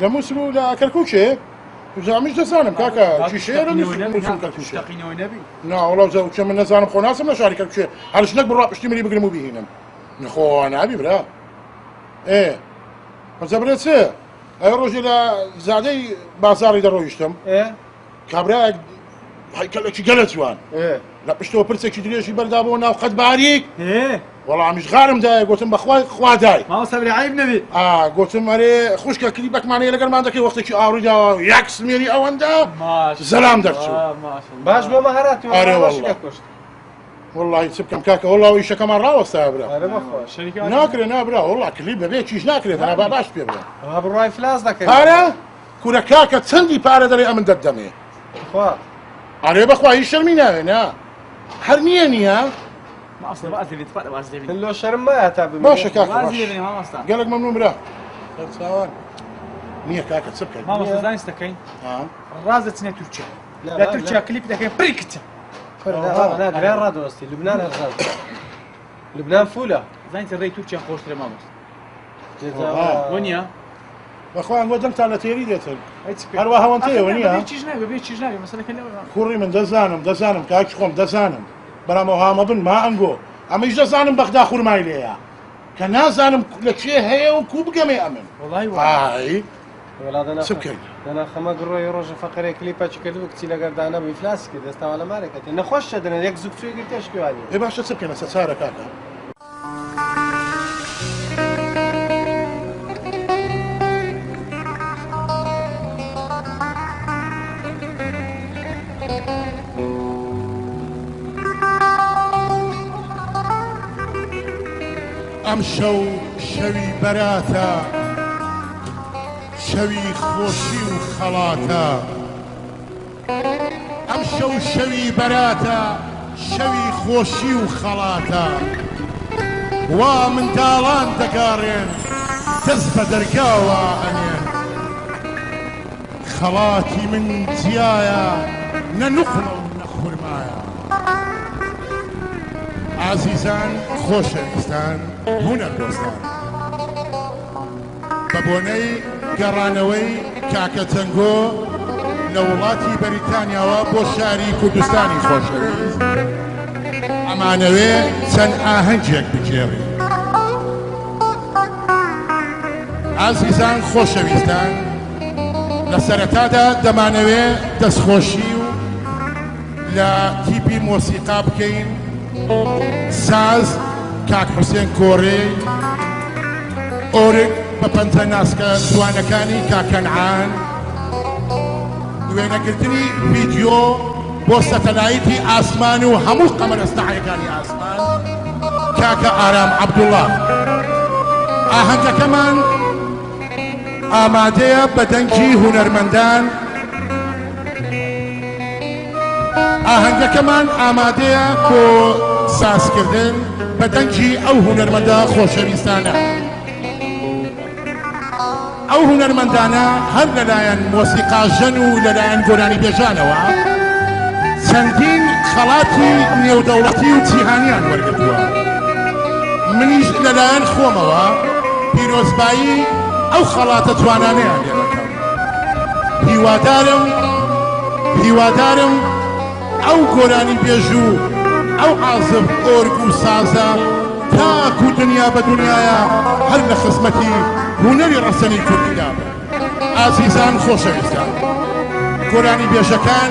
لە مووسم و لە کەرکووکێ زامیش دەزانم کاکە چیشێرە ناوەڵاو زەوچە من نەزانم خۆ ناسم لە شاری کەرکووکێ هەرش نەک بڕا پشتی مری بگرم و بهینم نخۆ نابی برا مەزەبرێت چێ ئەو ڕۆژێ لە زادەی بازاڕی دەڕۆیشتم کابراایەک هەیکەلێکی گەلە جوان لە پشتەوە پرسێکی درێژی بەردابەوە ناو قەت باریک وەڵامیش غارمدایە گوتم بەخوای خوادای ماوەستا عیب نەبی گوتم ئەرێ خوشکە کلیبەکمانەیە لەگەڵمان دەکەی وەختێکی ئاوریداوە یەک سمێری ئەوەندە زەلام دەرچوو باش بۆ مەهارەتی وەڵی چ بکەم کاکە وەڵاو ئیشەکەمان ڕاوەستا برا ناکرێ نابرا وەڵا کلیب بەبێ چیش ناکرێت هەنا باش پێ برا بڕای فلاس دەکەی پارە کورە کاکە چەندی پارە دەڵێ ئەمن دەدەمێ ئەرێ بەخوا هیچ شەرمی ناوێ نا هەر نییە نییە لۆ شەرم مایە تا باشە کاکە گەلێک مەمنوون برا نییە کاکە چ بکەین مامۆستا زانست دەکەین ڕاز دەچنێت تورکیا لە تورکیا کلیپ دەکەین پڕی کچە لا غير رادو أستي لبنان هرزاد لبنان فولة زين الري توركيا خوش ترى ماموس ونيا اخوان ودمت على تيري ديتن هروا هونتي ونيا بيت جنابي مثلا كنا كوري من دزانم كاكش خوم دزانم برا مهامبن ما انجو اما يجي دزانم بغدا خور مايليا كنا زانم لشي هي وكوب قمي امن والله هاي ولادنا سبكي أنا خما قرر يروج فقري كليبا شكلو كتير لقرد أنا بفلاس كده استوى مالك أنا خوش أدنى يك زوج شوي قلت إيش كيو عليه اي باشا سبكي انا سارة كاكا ئەم شەوی بەراتە شەوی خۆشی و خەڵاتە ئەم شەوی بەراتە شەوی خۆشی و خەڵاتە وا منداڵان دەگاڕێن دەست بە دەرگاوە ئەنێن خەڵاتی من جیایە نە نوقمە و نە خورمایە عزیزان خۆشەویستان هونەردۆستان بە بۆنەی گەڕانەوەی کاکە تەنگۆ لە وڵاتی بەریتانیاوە بۆ شاری کوردستانی خۆشەویست ئەمانەوێ چەند ئاهەنگێک بکێڕی عزیزان خۆشەویستان لە سەرەتادا دەمانەوێ دەستخۆشی و لە تیپی مۆسیقا بکەین ساز کاک حوسێن کۆڕێ ئۆرگ بە پەنجە ناسکە جوانەکانی کاکەنعان وێنەگرتنی ڤیدیۆ بۆ سەتەلایتی ئاسمان و هەموو قەمەرەستەحەکانی ئاسمان کاکە ئارام عەبدوڵڵا ئاهەنگەکەمان ئامادەیە بە دەنگی هونەرمەندان ئاهەنگەکەمان ئامادەیە بۆ سازکردن بە دەنگی ئەو هونەرمەندە خۆشەویستانە ئەو هونەرمەندانە هەر لەلایەن مۆسیقاژەن و لەلایەن گۆرانی بێژانەوە چەندین خەڵاتی نێودەوڵەتی و جیهانیان وەرگرتووە منیش لەلایەن خۆمەوە پیرۆزبایی ئەو خەڵاتە توانانەیان لێ دەکەم هیوادارم ئەو گۆرانی بێژوو ئەو عازف ئۆرگ و سازە تاکو دنیا بە دنیاە هەر لە خزمەتی هونەری ڕەسەنی کوردیدا ئازیزان خۆشەویستان گۆرانی بێژەکان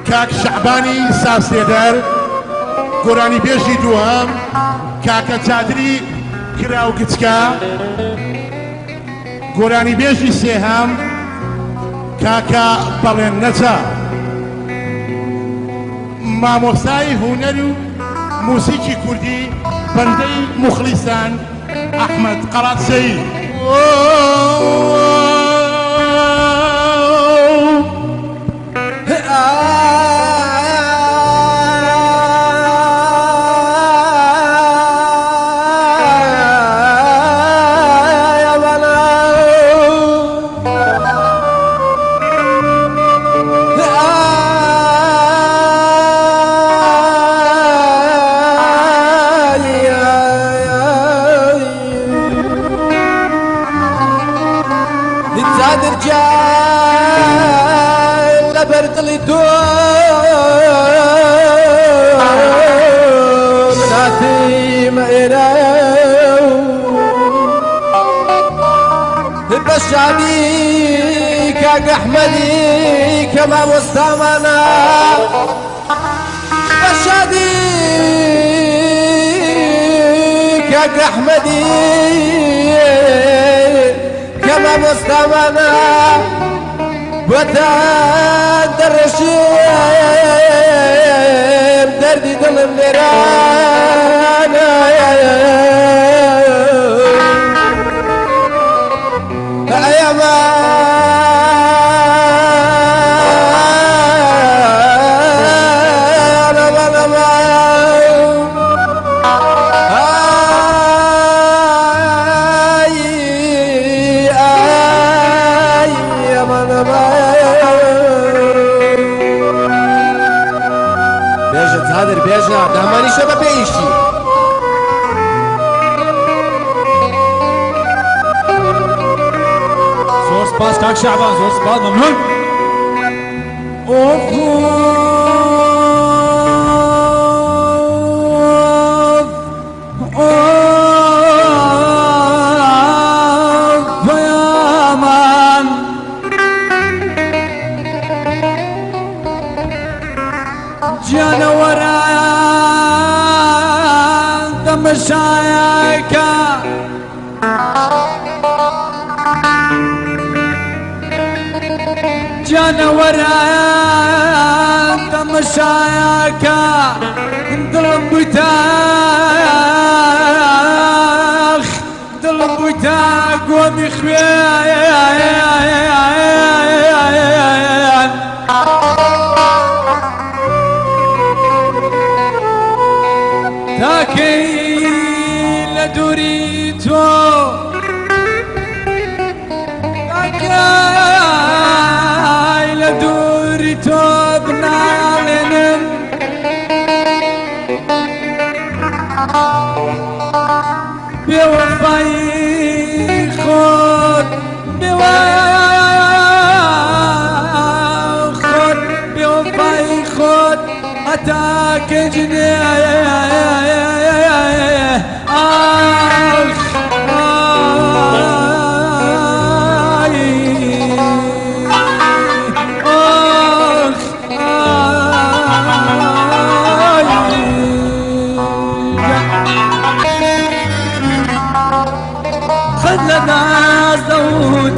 کاک شەعبانی ساسێدەر گۆرانی بێژی دووەم کاکە چادری کراو گچکە گۆرانی بێژی سێهەم کاکە بەڵێن نەچە مامۆستای هونەر و موسیقی کوردی بەندەی موخلیسان ئەحمەد قەراتسەیی شادي كاك أحمدي كما مستمنا شادي كاك أحمدي كما مستمنا وتندر الشيم دردي ظلم نيرانا چادر بێژە دامانیشە بە پێیشتی زۆر سپاس کاک شەعبان زۆر سپاس مەمنون مشايكا جانا ورايا مشايكا ضرب بتاخ ضرب بتاخ ومخويا تاكي دوريتو تاكي لدوريتو بنالنن بوفاي خود بوفاي خود أتاك جنيه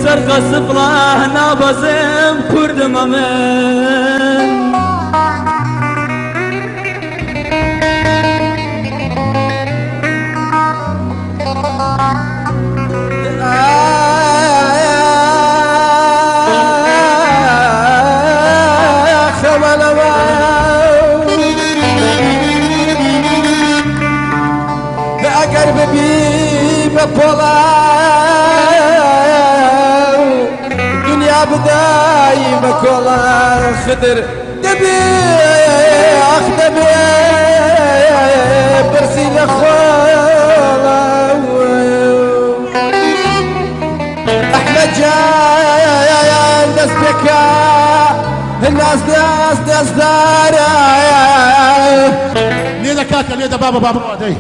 ترخص فلانا بزم كرد ممن بأقرب بي ببولا بداي بكولا خدر دبي اخدمي برسي لخولا احمد جاي الناس بكا الناس ناس دارا ليدا كاكا ليدا بابا وادي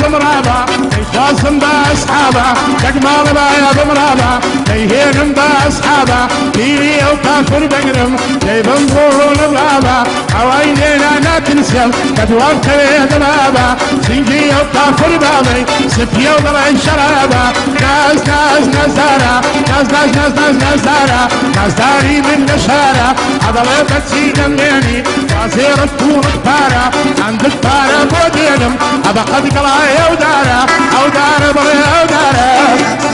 بمرابا يخاصم باصحابه تجمال بايا بمرابا يهينم باصحابه فيني او كافر بقرم جايبن بورون برابا عواينينا لا تنسل كدواب كريد بابا سنجي او كافر بابي سفيا وضلع شرابا ناس نزارا ناس نزارا ناس داري من نشارة عضلة بتسي جنيني وزير تكون بارا عندك بارا بودينم أبا قد قلعي أو دارا بغي أو دارا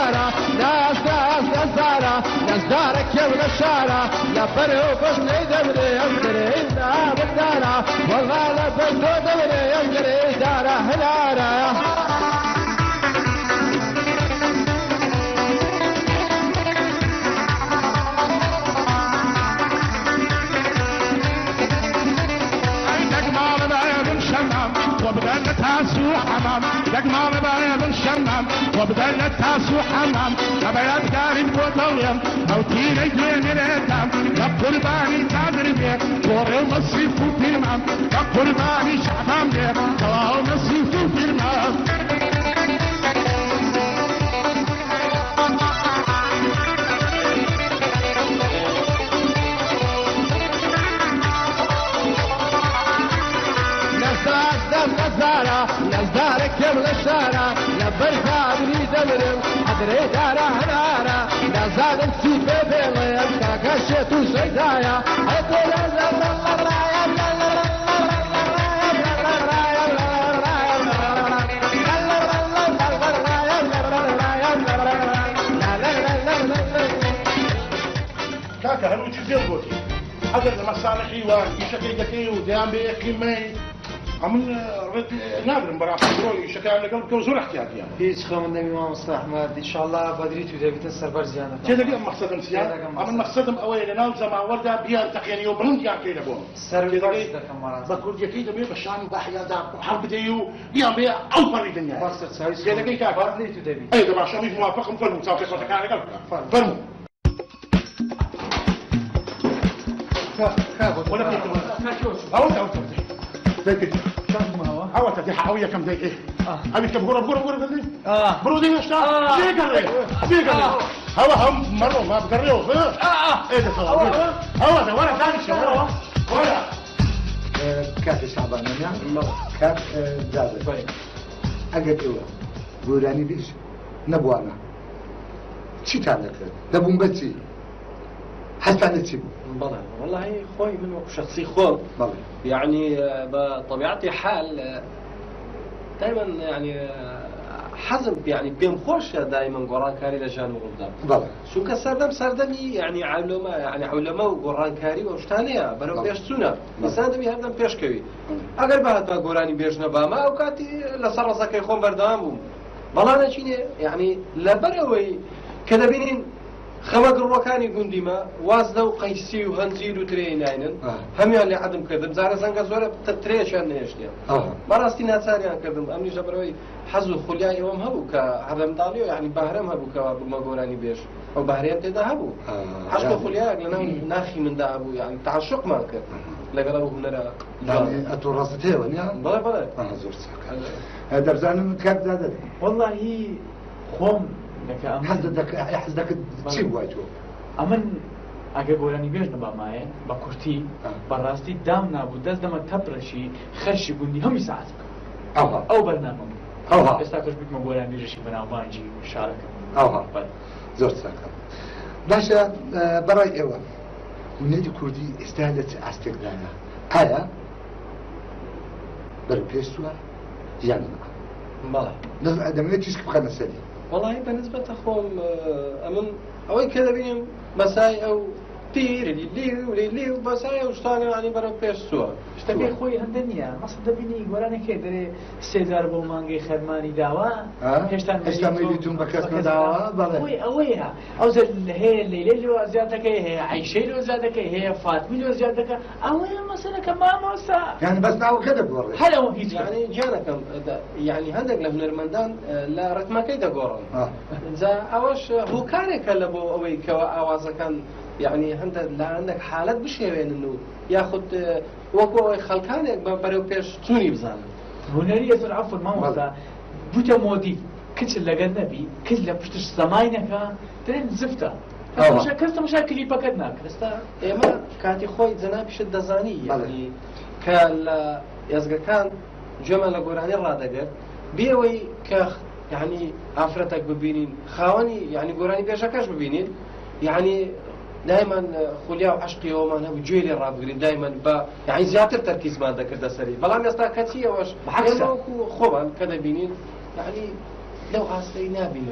للشارع ناس نزارة ناس دارك يوم الشارع لبري وبشني دبري يمدري إلا بالدارة والله لبري دبري يمدري دارة هلارة وبدل تاسو حمام دقمال بيض الشمام وبدل تاسو حمام أبيض قارب وطويم موتيني دين الإتام لقرباني تادر بيه كوري ومصيف في المام لقرباني شعبان بيه كواه مصيف في المام نزارة نزارك يوم الشارع لبرك عبري دمرم حضري دارة هنارة نزار نسيب بيلم كاكشت وشيدايا هدو كاكا هلو تشزيل بوتي هذا المصالحي ويشكي دكي وديان بيكي مي عمل رد نادر مباراة بروي شكل قلب كوزور احتياطي يعني. هیچ خواهم نمی‌مام مصطفى أحمد إن شاء الله بدري تودي سربر زيانة. كذا قام مقصدم سيان. عمل مقصدم أوي لنا وزمان وردا بيان تقيني وبلند يعني كذا بون. سربر زيانة كمارات. بقول يكيد بيه بشان بحيا دا حرب ديو بيان بيه أول مرة الدنيا. بصر سايس. كذا كي كذا. بدري تودي. أي ده عشان مش موافق مفرم سافر صوتك على قلب. فرمو. ولا كيف أو ذاك أول تدي حاوية كم ذاك إيه؟ أبي كم غرب ذي؟ برودي مش تعرف؟ شيء قال هوا هم مرة ما بقريوه إيه ده صار؟ هوا ده ولا ثاني شيء ولا كاف شعبان يعني كاف زاد أجد إيوه بوراني بيش نبوانا شو تعمل دبون بتشي حتى نتشي بلى والله خوي من شخصي خوي بلى يعني بطبيعتي حال دائما يعني حزم يعني بيم خوش دائما قران كاري لجان وقدام بلى شو كسردم سردمي يعني علماء وقران كاري وشتانية برو بيش سونا مثلا دمي هردم بيش كوي اگر بعد ما قراني بيش نباما او كاتي لسر رزاكي خون بردام بلا نشيني يعني لبروي كذا بينين خمق الروكاني قنديما وازده وقيسي وهنزيل وتريناينن هم اللي عدم كذب زارة زنقة زورة تتريش أنا يشتيا براستي ناتساري عن كذب أمني جبروي حزو خلياي يوم هبو كعدم داليو يعني بهرم هبو كمقوراني بيش أو بهريان تدا هبو عشق خلياي لأنه ناخي من دا أبو يعني تعشق ما كذب لقربه هنا يعني أتورثته ونيا بلا زور ساك هذا رزان متكاب زادت والله خوم حزدك تشيب واجو أمن أجا قولاني بيش نبا معي بكرتي براسي دام نابو دز دم تبرشي خرشي قندي هم يساعدك أو برنامج استاكش بيك ما قولاني بيجي برنامجي مشاركة زور ساك باشا براي إيوه ونادي كردي استهلت استقدامها آية بربيستوا يعني بلى لازم أدمني تشكي بخنا سالي والله بالنسبة لأخوهم أمن أوي كذا بينهم مساي أو تير لي ومساي وشتانا يعني برا بيش سوا. اشتبه خوي هندنيا ما صدقني ولا كده سيدار بومانجي خرماني دعوة. هشتان ميليتون بكسر دعوة بله. خوي أويها أو زل هي الليلة لو زيادتك هي عايشة لو زيادتك هي فاطمة لو زيادتك أويها مثلا كمان موسى. يعني بس ناو كده بوري. هلا وهيج يعني جانا كم يعني هندق لفن المندان لا رتما كيدا قرن. إذا أوش هو كان كلبو أوي كأوازا كان يعني عندك حالات بشيوين إنه ياخد وكو خلكانك بريو بيش توني بزانه. هنري يصير عفوا ما موسى بوتا مودي كل اللي قلنا بي كل بشتش زماينك ترين زفته. كسر مشاكل يبكتناك استا ما كاتي خوي زناب شد زاني يعني كال يزق كان جمل قراني رادقر بيوي كخ يعني عفرتك ببينين خاوني يعني قراني بيشكاش ببينين يعني دائما خليا وعشقي يوما انا وجيلي رابقرين دائما يعني زيادة تركيز ما ذكر سري بلام يستا كاتيه واش بحكسه خوبا كذا بينين يعني لو عاصي نابين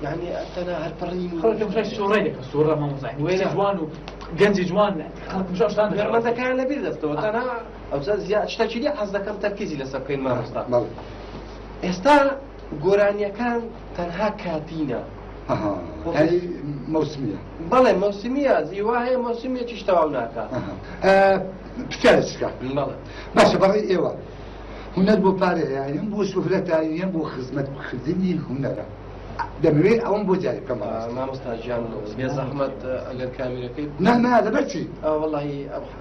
يعني أنا هالبرين خلك مش سوري لك الصورة ما مصحيح وين جوان وجنزي جوان خلك مش أشتان غير ما ذكر نبيل دستو أنا أو زيادة اشتكي لي حظ كم تركيزي لسبكين ما مستع استا جورانيا كان تنها كاتينا هاي موسمية بله موسمية زيواها موسمية تشتغل هناك بتعرفك بله ماشي بري إيوه هنا بو باري يعني بو شوفلتا ينبو خدمة خدمني هنا دموي أو بو جاي كمان ما مستعجل بزحمة أجر كاملة كيف نعم هذا برتي والله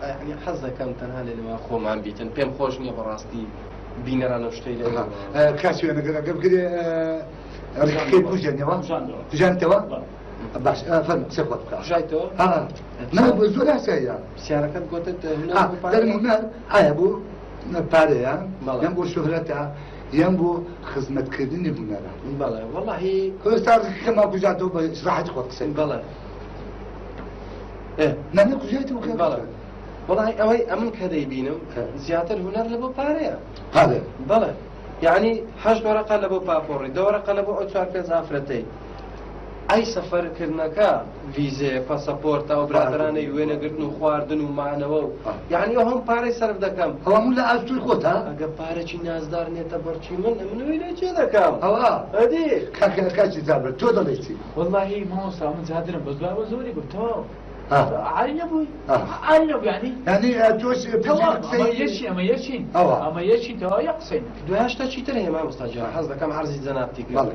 يعني حظة كم تنها لأنه أخو ما عم بيتن بيم خوشني براستي بينر أنا وشتي له كاسيو أنا قبل كده كيف وجاني وا وجاني توا باش فهم سقط جايتو ما بزولا سيا سيارة قلت هنا درمنا أبو باريا ينبو شهرتها ينبو خدمة كردني هنا بله والله كل صار كما بجاتو بشرح تخوت سي بله نحن بجاتو بله والله أوي أمن كذا يبينهم زيادة هنر لبو باريا هذا بله يعني حاج ورقة لبو بابوري دو ورقة لبو أوتشار في زافرتي أي سفر كرناكا فيزا باسبورت أو برادراني وين قرنو خواردن ومعنو يعني هم باري صرف دكم هو مولا أستول خوتها أجا باري شي نازدار نيتا برشي من وين أجي دكم هو هدي كاشي زابر تو دليتي والله ما هو صار من زادنا بس لا وزوري قلت عالي أبوي عالي أبوي يعني توش أما يشين توا يقصين دوهاش تشي ترى ما مستعجل حظ كم عرض زنابتي بله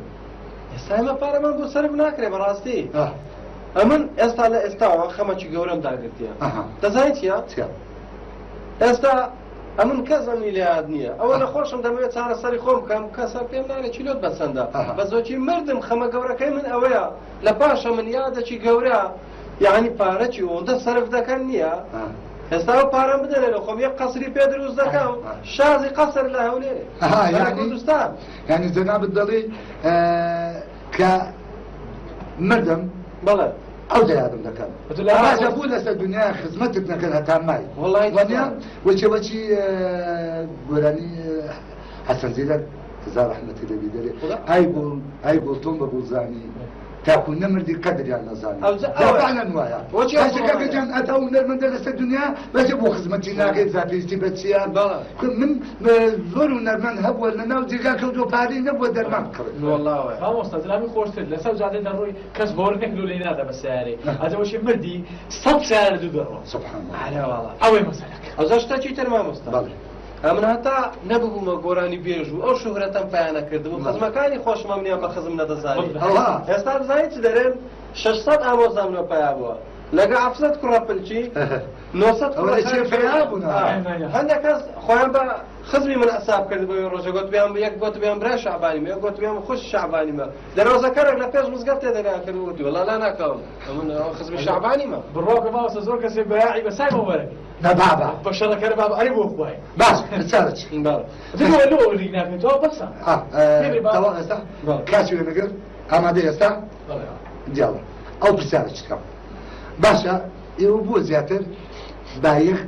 استاما بارا من بو صرف ناكره براستی امن استا استا خما چی گورم داگرتیا دزایت یا استا امن کزم میلیارد نیه اولا خوشم دمویت سارا سری خوم کم کسر پیم ناره چیلوت بسنده بزوچی مردم خما گورا که من اویا لپاشا من یاده چی گورا يعني پاره چی اونده صرف دکن نیه استا پاره بدنه لخوم یک قصری پیدروز دکم شازی قصر لهوله يعني جناب الضلي كمردم بلى أو زي هذا المكان. أنا أقول لسه الدنيا خدمتنا كانها تاماي. والله. ونيا وشي قولاني حسن زيدان زار رحمة الله بيدري. أي قول توم بقول زاني. تكون نمردي قدر يعني نزاني. فعلا وياه. بس كان أتوا من المدرسة الدنيا بس أبو خدمتنا كذا في تبتسيان. من زور ونرمان هب ولا ناوزي كان كودو باري نبوا درمان. والله وياه. ما مستعد لا بيخورت لسه وزادة دروي كسبورنك لولين هذا بس سعري. هذا وش مردي صب سعر دودرو. سبحان الله. على والله. أول مسألك. أوزاش تأتي ترى مستعد. من هتا نبغو ما قراني بيجو أو شهرة بيانا كردو خدمة كاني خوش ممنوع بخدمة دزاني. استاد زايد درين 600 آموزان لو بيابوا. لقى عفسات كرابلشي 900 كرابلشي. هندك از خوان با خدمي من أصحاب كردو بيروجا قلت بيام يك قلت بيام برا شعباني ما قلت بيام خوش شعباني ما. دروازة كرر لفيش مزقت هذا كردو قلت والله لا ناكم. من خدمي شعباني ما. بالروك ما وصل كسي بياعي بس هاي مبارك. لا بابا. بشرة كرر بابا قريب وخوي. بس بتسالش. بابا. تقول له اللي هناك تو بس. توا استا. كاسو نقدر. أما دي استا. ديالا. أو بتسالش كم. باشا يوبو زياتر بايخ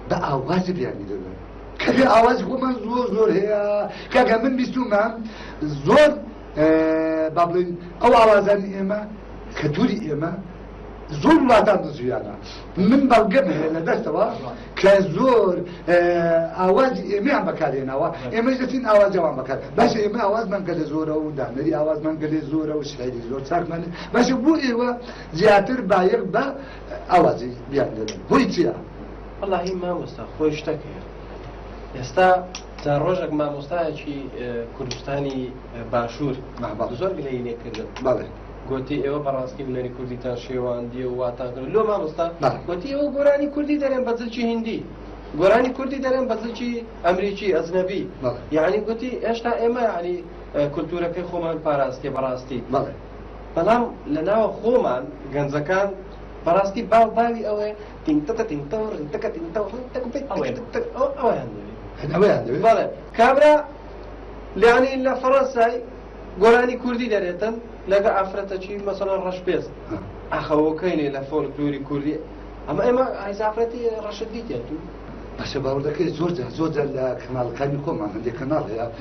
بأواز بيعني دولار. كذا آواز كمان زور هي كذا من بيسوما زور بابلين أو آوازان إما كتوري إما زور واتان دزيانا من بالقبه لدستوا كزور آواز إما عم بكارينا إما جتين آواز عم بكار باش إما آواز من قل زورة ودانري آواز من قل زورة وشعري زور ساق من باش بو إيوه زياتر بايق با آوازي بيعني هو يتيا والله ما مستا خوش تكير استا تا روجك ما مستاهي كردستاني باشور زور بلايني كردن بله قلتي ايوه براسكي ولاني كردستان شيوان دي واتان كردن لو ما مستا قلتي ايوه قراني كردي دارين بدلشي هندي قراني كردي دارين بدلشي امريكي اجنبي يعني قلتي ايش تا اما يعني كولتورا كي خومان باراستي براستي بله بلام لنا خومان غنزكان براستي باوي اوه تينتا تينتا تينتا تينتا اوه هندوي بله كابرا يعني لا فرنساي قراني كردي داريتن لقى عفرته شيء مثلا رشبيز اخو كاين لا فولكلوري كردي اما عايز عفرتي رشديت انتو بس باوردك زوج الكنال كان يكون عندي كنال يا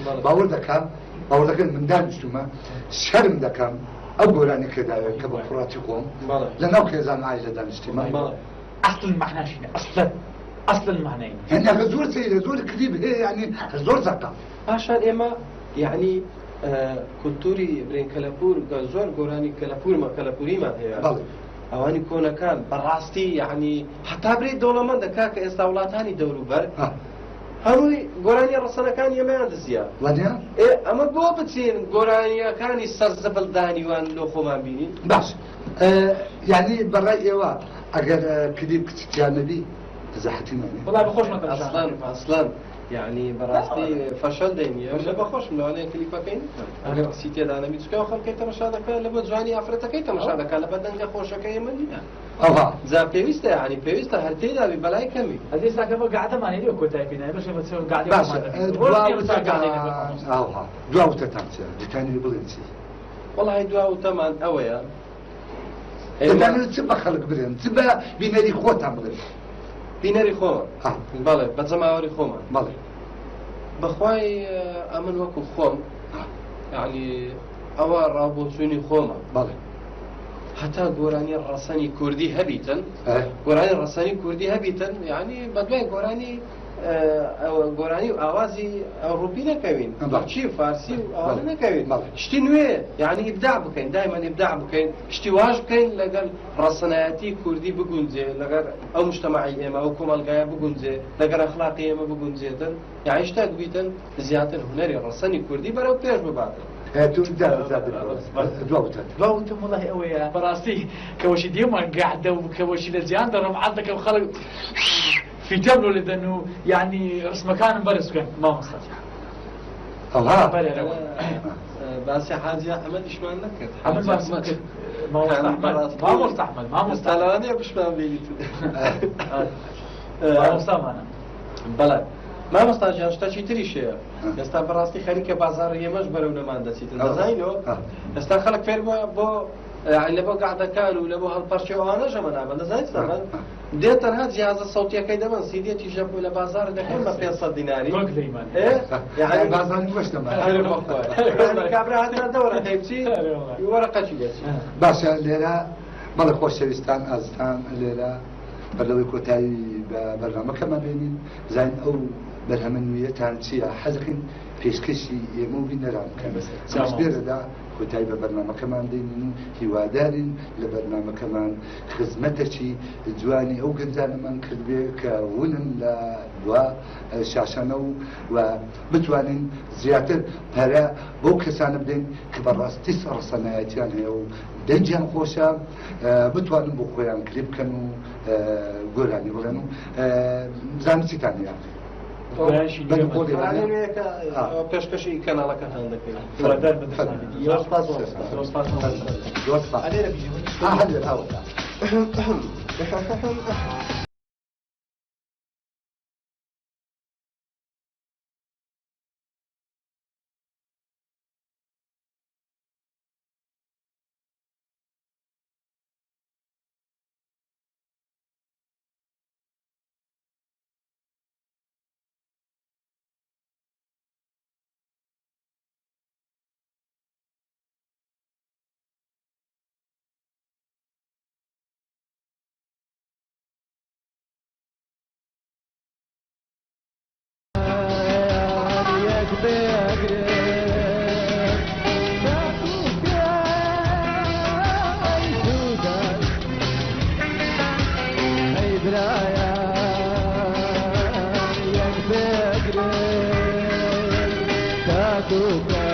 باوردك من دانشتوما شرم دكم أقول أنا كذا كبفراتي قوم لأنه كذا معي لدى الاجتماع أصل المعنى شنو أصل المعنى يعني غزور سيد غزور كذب هي يعني غزور زكاة عشان إما يعني كولتوري برين كلابور زور قراني كلابور ما كلابوري ما هي بله أواني كونا كان براستي يعني حتى بريد دولة من دكاك استولاتاني دولو بر هروي قراني رسنا كان يمان دزيا وديا إيه أما بوا بتسين قراني كان يسرزبل داني وان لو خمان بيني باش يعني بالرأي إيوه أجر كذب كتير نبي زحتي مني والله بخوش مثلا أصلا يعني براستي فشل ديني ولا بخوش من عليه كليفا كاين انا سيتي انا ميتسكا خل كي تمشى هذاك لبد جاني افريقيا كي تمشى هذاك لبد خوش كاين من زا بيوستا يعني بيوستا هرتي دا بلاي كمي هذه ساكبه قاعده ماني لي كنت فينا باش بتصير قاعده باش دواو تتمشى دتاني بلنسي والله دواو تمام اويا انا تبا خلق برين تبا بينادي خوتا مغرب بيناري خوما بله بزماوري خوما بله بخواي امن وكو خوم يعني اوا رابوتوني خوما بله حتى قراني الرساني كردي هبيتا قراني الرساني كردي هبيتا يعني بدوي قراني قراني اوازي اوروبي نكوين شي فارسي اوازي نكوين شتي نوي يعني ابداع بكين دائما ابداع بكين شتي واج بكين لقال رسناتي كردي بقونزي لقال او مجتمعي اما او كمالغايا بقونزي لقال اخلاقي اما بقونزي يعني اشتاق بيتن زياده هنري الرساني كردي برا بيش ببعض دواوت والله قوي براسي كوشي ديما قاعده وكوشي لزيان درهم عندك وخلق في جبله لانه يعني رسم مكان مبرز كان ما مستطيع الله بس حاجه احمد ايش ما عندك احمد ما مستحمل ما مستحمل مش ما بيجي ما مستحمل بلى ما مستاجان شتا چی تری شيء استا براستی خریک بازار یمش برو نمان دسیت دزاینو استا خلق فير بو يعني لبو قاعده كانوا لبو هالبرشو انا جمنا بل زايد سبب ديت هاد جهاز الصوتي كيدا من سيدي تجيب ولا بازار ده كم 500 ديناري قلت دائما ايه يعني بازار مش تمام يعني كابرا هذا دوره تيبسي ورقه شيء باش ليله مال خوشويستان ازتان ليله بلوي كوتاي برنامج كما بينين زين او برهمنوية تانسية حزقين فيسكسي يموبين نرام كان مسبير دا كوتاي برنامج كمان دينين هوادارين لبرنامج كمان خدمتشي جواني او جنزان من كذبك ونن لا شاشانو وبتوانين زيادة برا بو كسان بدين كبراس 9 سنوات يعني او دنجان خوشا بتوانن بو خويان كليب كانوا قولاني بلانو زانسي تاني يعني پێشکەشی کەناڵەکەتان دەکەین Thank you.